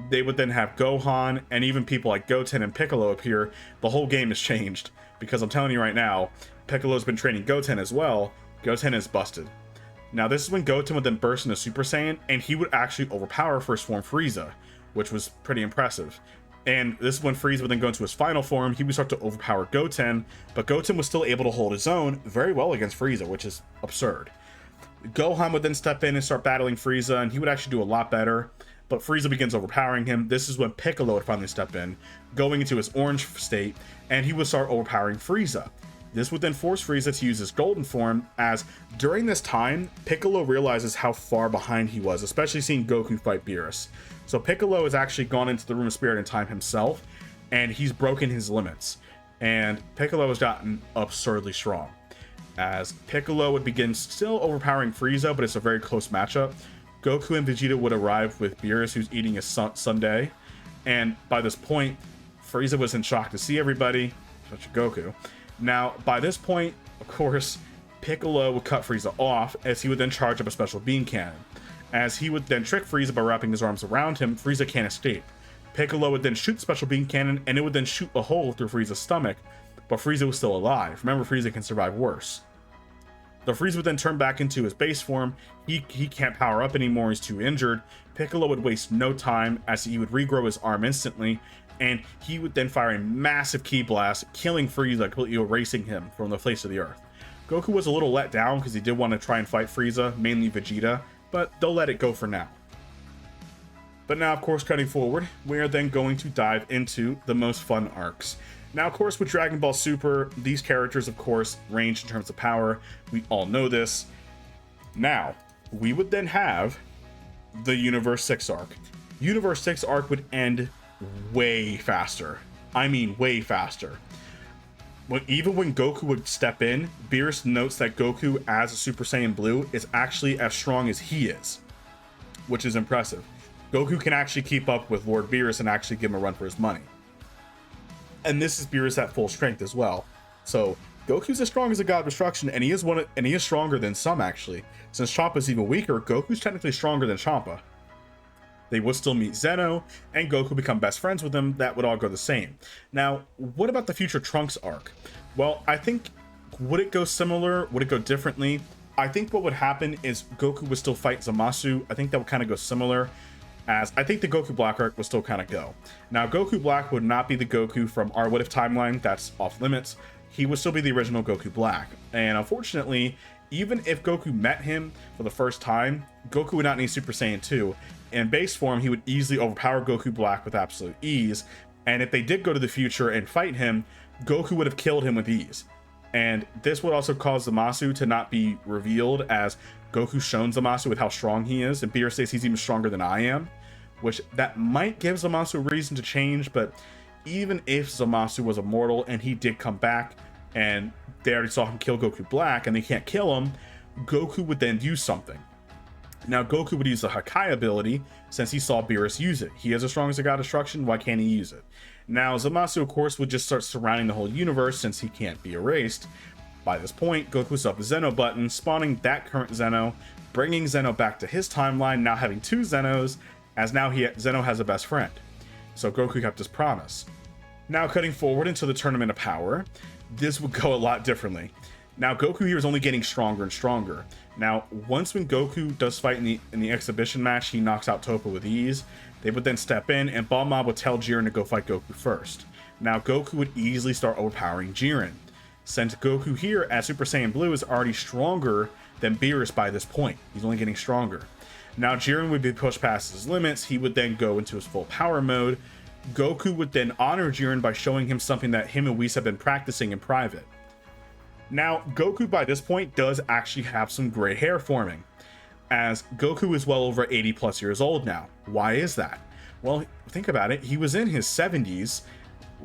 They would then have Gohan and even people like Goten and Piccolo appear. The whole game has changed, because I'm telling you right now, Piccolo's been training Goten as well. Goten is busted. Now, this is when Goten would then burst into Super Saiyan, and he would actually overpower First Form Frieza, which was pretty impressive. And this is when Frieza would then go into his final form. He would start to overpower Goten, but Goten was still able to hold his own very well against Frieza, which is absurd. Gohan would then step in and start battling Frieza, and he would actually do a lot better, but Frieza begins overpowering him. This is when Piccolo would finally step in, going into his orange state, and he would start overpowering Frieza. This would then force Frieza to use his golden form, as during this time, Piccolo realizes how far behind he was, especially seeing Goku fight Beerus. So Piccolo has actually gone into the Room of Spirit and Time himself, and he's broken his limits. And Piccolo has gotten absurdly strong, as Piccolo would begin still overpowering Frieza, but it's a very close matchup. Goku and Vegeta would arrive with Beerus, who's eating a sundae, and by this point, Frieza was in shock to see everybody, especially Goku. Now, by this point, of course, Piccolo would cut Frieza off, as he would then charge up a special beam cannon. As he would then trick Frieza by wrapping his arms around him, Frieza can't escape. Piccolo would then shoot the special beam cannon, and it would then shoot a hole through Frieza's stomach, but Frieza was still alive. Remember, Frieza can survive worse. The Frieza would then turn back into his base form. He can't power up anymore, he's too injured. Piccolo would waste no time, as he would regrow his arm instantly, and he would then fire a massive ki blast, killing Frieza, completely erasing him from the face of the earth. Goku was a little let down because he did want to try and fight Frieza, mainly Vegeta, but they'll let it go for now. But now, of course, cutting forward, we are then going to dive into the most fun arcs. Now, of course, with Dragon Ball Super, these characters, of course, range in terms of power. We all know this. Now, we would then have the Universe 6 arc. Universe 6 arc would end way faster. I mean, way faster. Even when Goku would step in, Beerus notes that Goku as a Super Saiyan Blue is actually as strong as he is, which is impressive. Goku can actually keep up with Lord Beerus and actually give him a run for his money. And this is Beerus at full strength as well. So Goku's as strong as a God of Destruction, and he is stronger than some actually. Since Champa's even weaker, Goku's technically stronger than Champa. They would still meet Zeno, and Goku become best friends with him. That would all go the same. Now, what about the future Trunks arc? Well, I think, would it go similar? Would it go differently? I think what would happen is Goku would still fight Zamasu. I think that would kind of go similar, as I think the Goku Black arc would still kind of go. Now, Goku Black would not be the Goku from our What If timeline. That's off limits. He would still be the original Goku Black. And unfortunately, even if Goku met him for the first time, Goku would not need Super Saiyan 2. In base form, he would easily overpower Goku Black with absolute ease. And if they did go to the future and fight him, Goku would have killed him with ease. And this would also cause Zamasu to not be revealed, as Goku shown Zamasu with how strong he is, and Beerus says he's even stronger than I am, which that might give Zamasu a reason to change. But even if Zamasu was immortal and he did come back, and they already saw him kill Goku Black and they can't kill him, Goku would then use something. Now, Goku would use the Hakai ability, since he saw Beerus use it. He is as strong as a God of Destruction, why can't he use it? Now, Zamasu, of course, would just start surrounding the whole universe, since he can't be erased. By this point, Goku saw the Zeno button, spawning that current Zeno, bringing Zeno back to his timeline, now having two Zenos, as now Zeno has a best friend. So Goku kept his promise. Now, cutting forward into the Tournament of Power, this would go a lot differently. Now, Goku here is only getting stronger and stronger. Now, once when Goku does fight in the exhibition match, he knocks out Toppa with ease. They would then step in, and Bulma would tell Jiren to go fight Goku first. Now Goku would easily start overpowering Jiren, since Goku here as Super Saiyan Blue is already stronger than Beerus by this point. He's only getting stronger. Now Jiren would be pushed past his limits. He would then go into his full power mode. Goku would then honor Jiren by showing him something that him and Whis have been practicing in private. Now, Goku by this point does actually have some gray hair forming, as Goku is well over 80 plus years old now. Why is that? Well, think about it. He was in his 70s.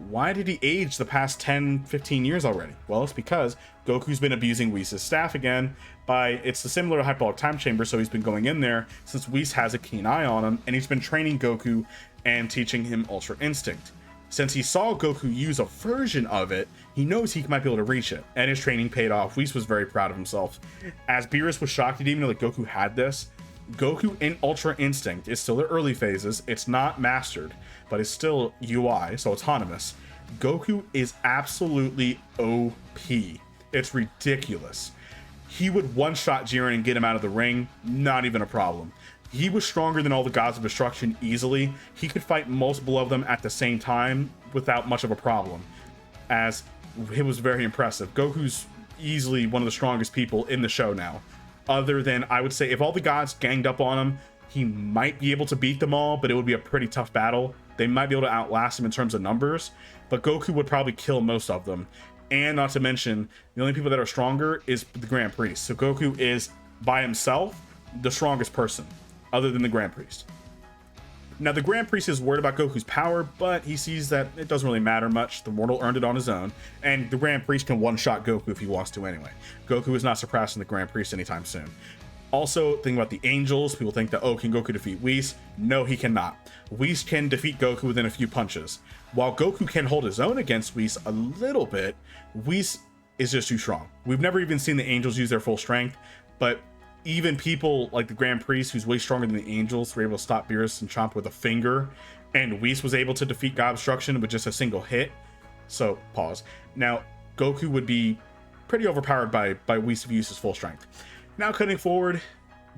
Why did he age the past 10, 15 years already? Well, it's because Goku's been abusing Whis' staff again it's the similar to Hyperbolic Time Chamber, so he's been going in there since Whis has a keen eye on him, and he's been training Goku and teaching him Ultra Instinct. Since he saw Goku use a version of it, he knows he might be able to reach it, and his training paid off. Whis was very proud of himself. As Beerus was shocked he didn't even know that Goku had this. Goku in Ultra Instinct is still the early phases. It's not mastered, but it's still UI, so autonomous. Goku is absolutely OP. It's ridiculous. He would one-shot Jiren and get him out of the ring, not even a problem. He was stronger than all the gods of destruction easily. He could fight multiple of them at the same time without much of a problem, as it was very impressive. Goku's easily one of the strongest people in the show now. Other than, I would say, if all the gods ganged up on him, he might be able to beat them all, but it would be a pretty tough battle. They might be able to outlast him in terms of numbers, but Goku would probably kill most of them. And not to mention, the only people that are stronger is the Grand Priest. So Goku is, by himself, the strongest person, other than the Grand Priest. Now, the Grand Priest is worried about Goku's power, but he sees that it doesn't really matter much. The mortal earned it on his own, and the Grand Priest can one-shot Goku if he wants to anyway. Goku is not surpassing the Grand Priest anytime soon. Also, thinking about the angels, people think that, oh, can Goku defeat Whis? No, he cannot. Whis can defeat Goku within a few punches. While Goku can hold his own against Whis a little bit, Whis is just too strong. We've never even seen the angels use their full strength, but even people like the Grand Priest, who's way stronger than the angels, were able to stop Beerus and Chomp with a finger, and Whis was able to defeat God Destruction with just a single hit. So, pause. Now, Goku would be pretty overpowered by Whis if he used his full strength. Now, cutting forward,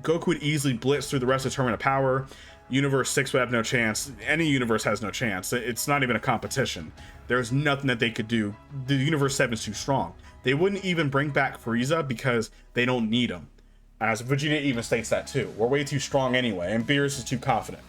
Goku would easily blitz through the rest of Tournament of Power. Universe 6 would have no chance. Any universe has no chance. It's not even a competition. There's nothing that they could do. The Universe 7 is too strong. They wouldn't even bring back Frieza because they don't need him. As Vegeta even states that too. We're way too strong anyway, and Beerus is too confident.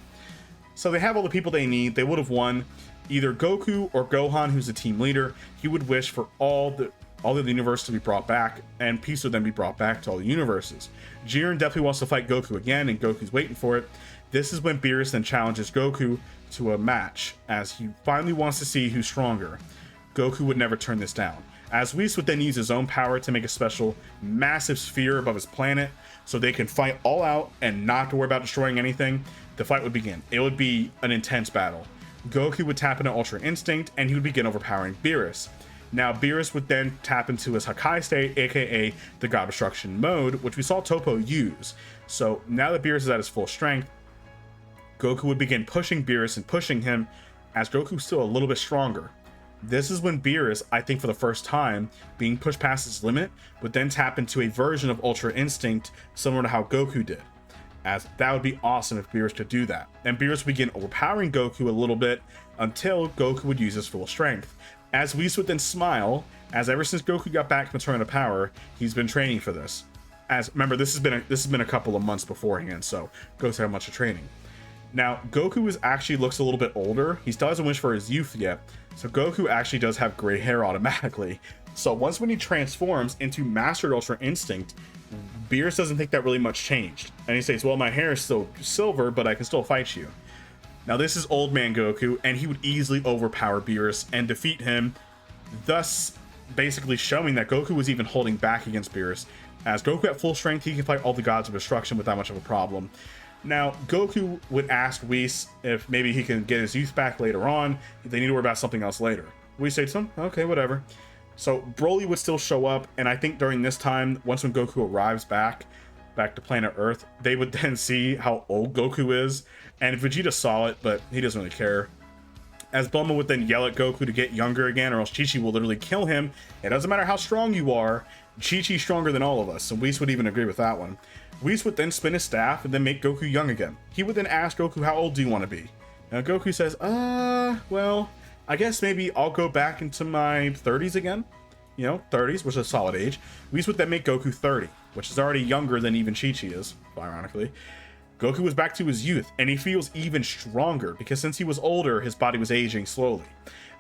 So they have all the people they need. They would have won. Either Goku or Gohan, who's the team leader, he would wish for all of the universe to be brought back, and peace would then be brought back to all the universes. Jiren definitely wants to fight Goku again, and Goku's waiting for it. This is when Beerus then challenges Goku to a match, as he finally wants to see who's stronger. Goku would never turn this down, as Whis would then use his own power to make a special massive sphere above his planet, so they can fight all out and not have to worry about destroying anything. The fight would begin. It would be an intense battle. Goku would tap into Ultra Instinct, and he would begin overpowering Beerus. Now, Beerus would then tap into his Hakai state, aka the God Destruction mode, which we saw Toppo use. So now that Beerus is at his full strength, Goku would begin pushing Beerus and pushing him, as Goku's still a little bit stronger. This is when Beerus, I think for the first time, being pushed past his limit, would then tap into a version of Ultra Instinct similar to how Goku did. As that would be awesome if Beerus could do that. And Beerus would begin overpowering Goku a little bit until Goku would use his full strength. As Whis would then smile, as ever since Goku got back from Tournament of Power, he's been training for this. As remember, this has been a couple of months beforehand, so Goku's had much of training. Now, Goku actually looks a little bit older. He still hasn't wished for his youth yet, so Goku actually does have gray hair automatically. So once when he transforms into Mastered Ultra Instinct, Beerus doesn't think that really much changed. And he says, well, my hair is still silver, but I can still fight you. Now, this is Old Man Goku, and he would easily overpower Beerus and defeat him, thus basically showing that Goku was even holding back against Beerus. As Goku at full strength, he can fight all the gods of destruction without much of a problem. Now, Goku would ask Whis if maybe he can get his youth back later on. They need to worry about something else later. Whis said something, okay, whatever. So Broly would still show up, and I think during this time, once when Goku arrives back to planet Earth, they would then see how old Goku is, and Vegeta saw it, but he doesn't really care. As Bulma would then yell at Goku to get younger again, or else Chi-Chi will literally kill him. It doesn't matter how strong you are, Chi-Chi's stronger than all of us, and Whis would even agree with that one. Whis would then spin his staff and then make Goku young again. He would then ask Goku, how old do you want to be? Now Goku says, well, I guess maybe I'll go back into my 30s again. You know, 30s, which is a solid age. Whis would then make Goku 30, which is already younger than even Chi-Chi is, ironically. Goku was back to his youth, and he feels even stronger, because since he was older, his body was aging slowly.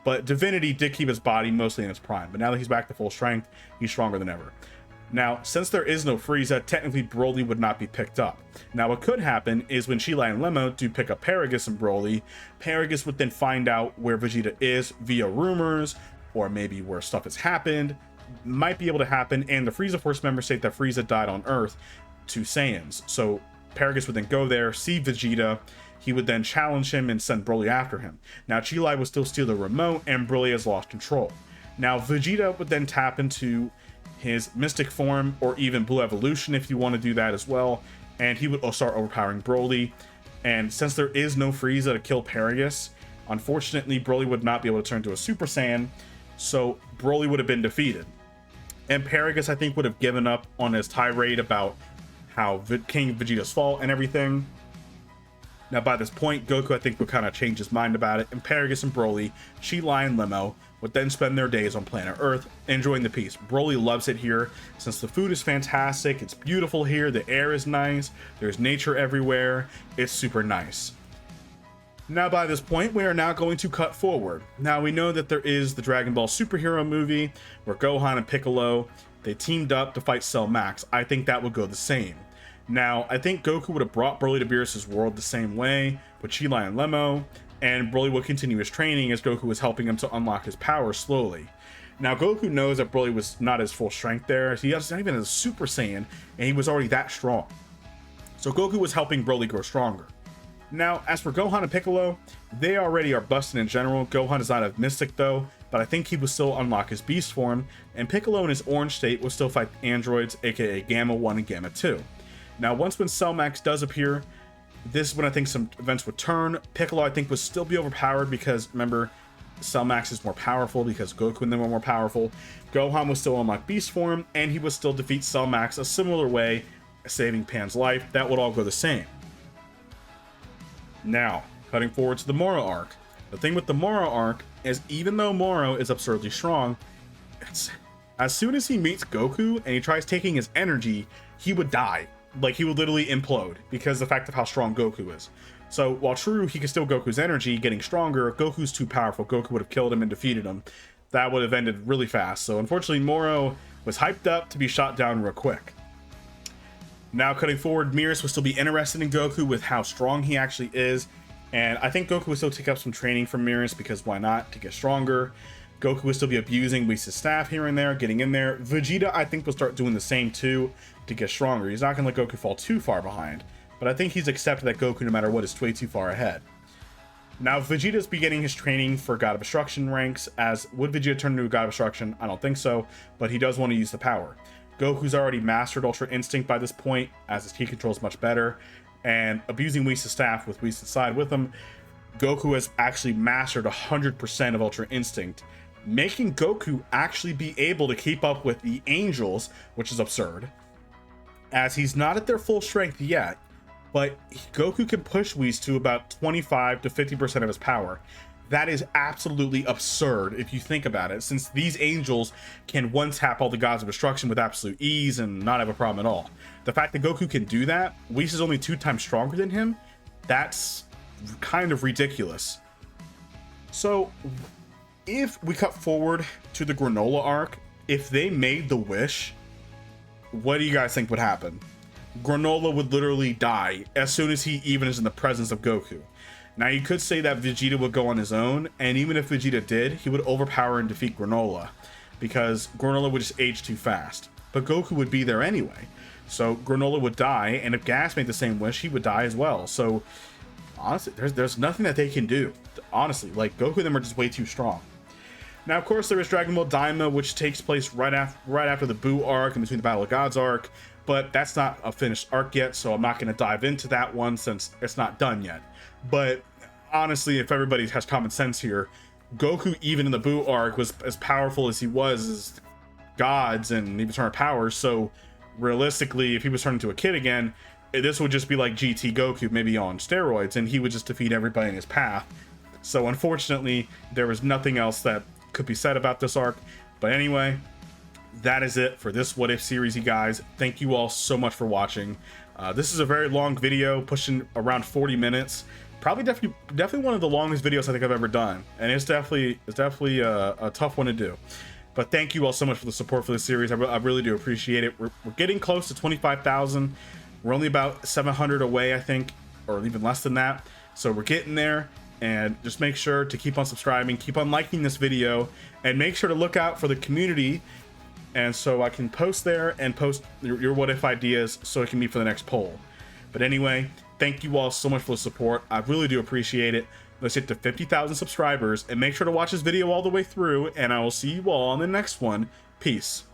But Divinity did keep his body mostly in its prime, but now that he's back to full strength, he's stronger than ever. Now, since there is no Frieza, technically Broly would not be picked up. Now, what could happen is when Sheila and Lemma do pick up Paragus and Broly, Paragus would then find out where Vegeta is via rumors, or maybe where stuff has happened, might be able to happen, and the Frieza Force members state that Frieza died on Earth to Saiyans. So Paragus would then go there, see Vegeta, he would then challenge him and send Broly after him. Now, Chi-Lai would still steal the remote, and Broly has lost control. Now, Vegeta would then tap into his mystic form, or even blue evolution if you want to do that as well, and he would start overpowering Broly. And since there is no Frieza to kill Paragus, unfortunately Broly would not be able to turn to a Super Saiyan, so Broly would have been defeated. And Paragus, I think, would have given up on his tirade about how King Vegeta's fault and everything. Now, by this point, Goku, I think, would kind of change his mind about it, and Paragus and Broly, Chi-Lai and Lemma, would then spend their days on planet Earth, enjoying the peace. Broly loves it here, since the food is fantastic, it's beautiful here, the air is nice, there's nature everywhere, it's super nice. Now, by this point, we are now going to cut forward. Now, we know that there is the Dragon Ball superhero movie, where Gohan and Piccolo, they teamed up to fight Cell Max. I think that would go the same. Now, I think Goku would have brought Broly to Beerus' world the same way, with Chi-Lai and Lemma, and Broly would continue his training as Goku was helping him to unlock his power slowly. Now, Goku knows that Broly was not his full strength there. He was not even a Super Saiyan, and he was already that strong. So Goku was helping Broly grow stronger. Now, as for Gohan and Piccolo, they already are busted in general. Gohan does not have Mystic though, but I think he will still unlock his beast form, and Piccolo in his orange state will still fight androids, aka Gamma 1 and Gamma 2. Now, once when Cell Max does appear, this is when I think some events would turn. Piccolo, I think, would still be overpowered because, remember, Cell Max is more powerful because Goku and them were more powerful. Gohan was still unlock beast form, and he would still defeat Cell Max a similar way, saving Pan's life. That would all go the same. Now, cutting forward to the Moro arc. The thing with the Moro arc is, even though Moro is absurdly strong, as soon as he meets Goku and he tries taking his energy, he would die. Like, he would literally implode because of the fact of how strong Goku is. So while true, he could steal Goku's energy, getting stronger, Goku's too powerful. Goku would have killed him and defeated him. That would have ended really fast. So unfortunately, Moro was hyped up to be shot down real quick. Now, cutting forward, Beerus will still be interested in Goku with how strong he actually is. And I think Goku will still take up some training from Beerus, because why not, to get stronger. Goku will still be abusing Whis' staff here and there, getting in there. Vegeta, I think, will start doing the same too to get stronger. He's not going to let Goku fall too far behind, but I think he's accepted that Goku, no matter what, is way too far ahead. Now, Vegeta's beginning his training for God of Destruction ranks. As would Vegeta turn into a God of Destruction? I don't think so, but he does want to use the power. Goku's already mastered Ultra Instinct by this point, as his ki control is much better, and abusing Whis' staff with Whis' side with him, Goku has actually mastered 100% of Ultra Instinct, making Goku actually be able to keep up with the Angels, which is absurd, as he's not at their full strength yet, but Goku can push Whis to about 25 to 50% of his power. That is absolutely absurd if you think about it, since these Angels can one-tap all the Gods of Destruction with absolute ease and not have a problem at all. The fact that Goku can do that, Whis is only 2 times stronger than him, that's kind of ridiculous. So, if we cut forward to the Granola arc, if they made the wish, what do you guys think would happen? Granola would literally die as soon as he even is in the presence of Goku. Now, you could say that Vegeta would go on his own, and even if Vegeta did, he would overpower and defeat Granola, because Granola would just age too fast. But Goku would be there anyway, so Granola would die, and if Gas made the same wish, he would die as well. So, honestly, there's nothing that they can do. Honestly, like, Goku and them are just way too strong. Now, of course, there is Dragon Ball Daima, which takes place right after the Buu arc and between the Battle of Gods arc, but that's not a finished arc yet, so I'm not going to dive into that one since it's not done yet. But honestly, if everybody has common sense here, Goku, even in the Buu arc, was as powerful as he was as gods and he was turning powers. So realistically, if he was turned into a kid again, this would just be like GT Goku, maybe on steroids, and he would just defeat everybody in his path. So unfortunately, there was nothing else that could be said about this arc. But anyway, that is it for this What If series, you guys. Thank you all so much for watching. This is a very long video, pushing around 40 minutes. Probably definitely one of the longest videos I think I've ever done, and it's definitely a tough one to do. But thank you all so much for the support for this series. I really do appreciate it. We're getting close to 25,000. We're only about 700 away, I think, or even less than that. So we're getting there. And just make sure to keep on subscribing, keep on liking this video, and make sure to look out for the community, and so I can post there and post your what if ideas so it can be for the next poll. But anyway, thank you all so much for the support. I really do appreciate it. Let's get to 50,000 subscribers, and make sure to watch this video all the way through, and I will see you all on the next one. Peace.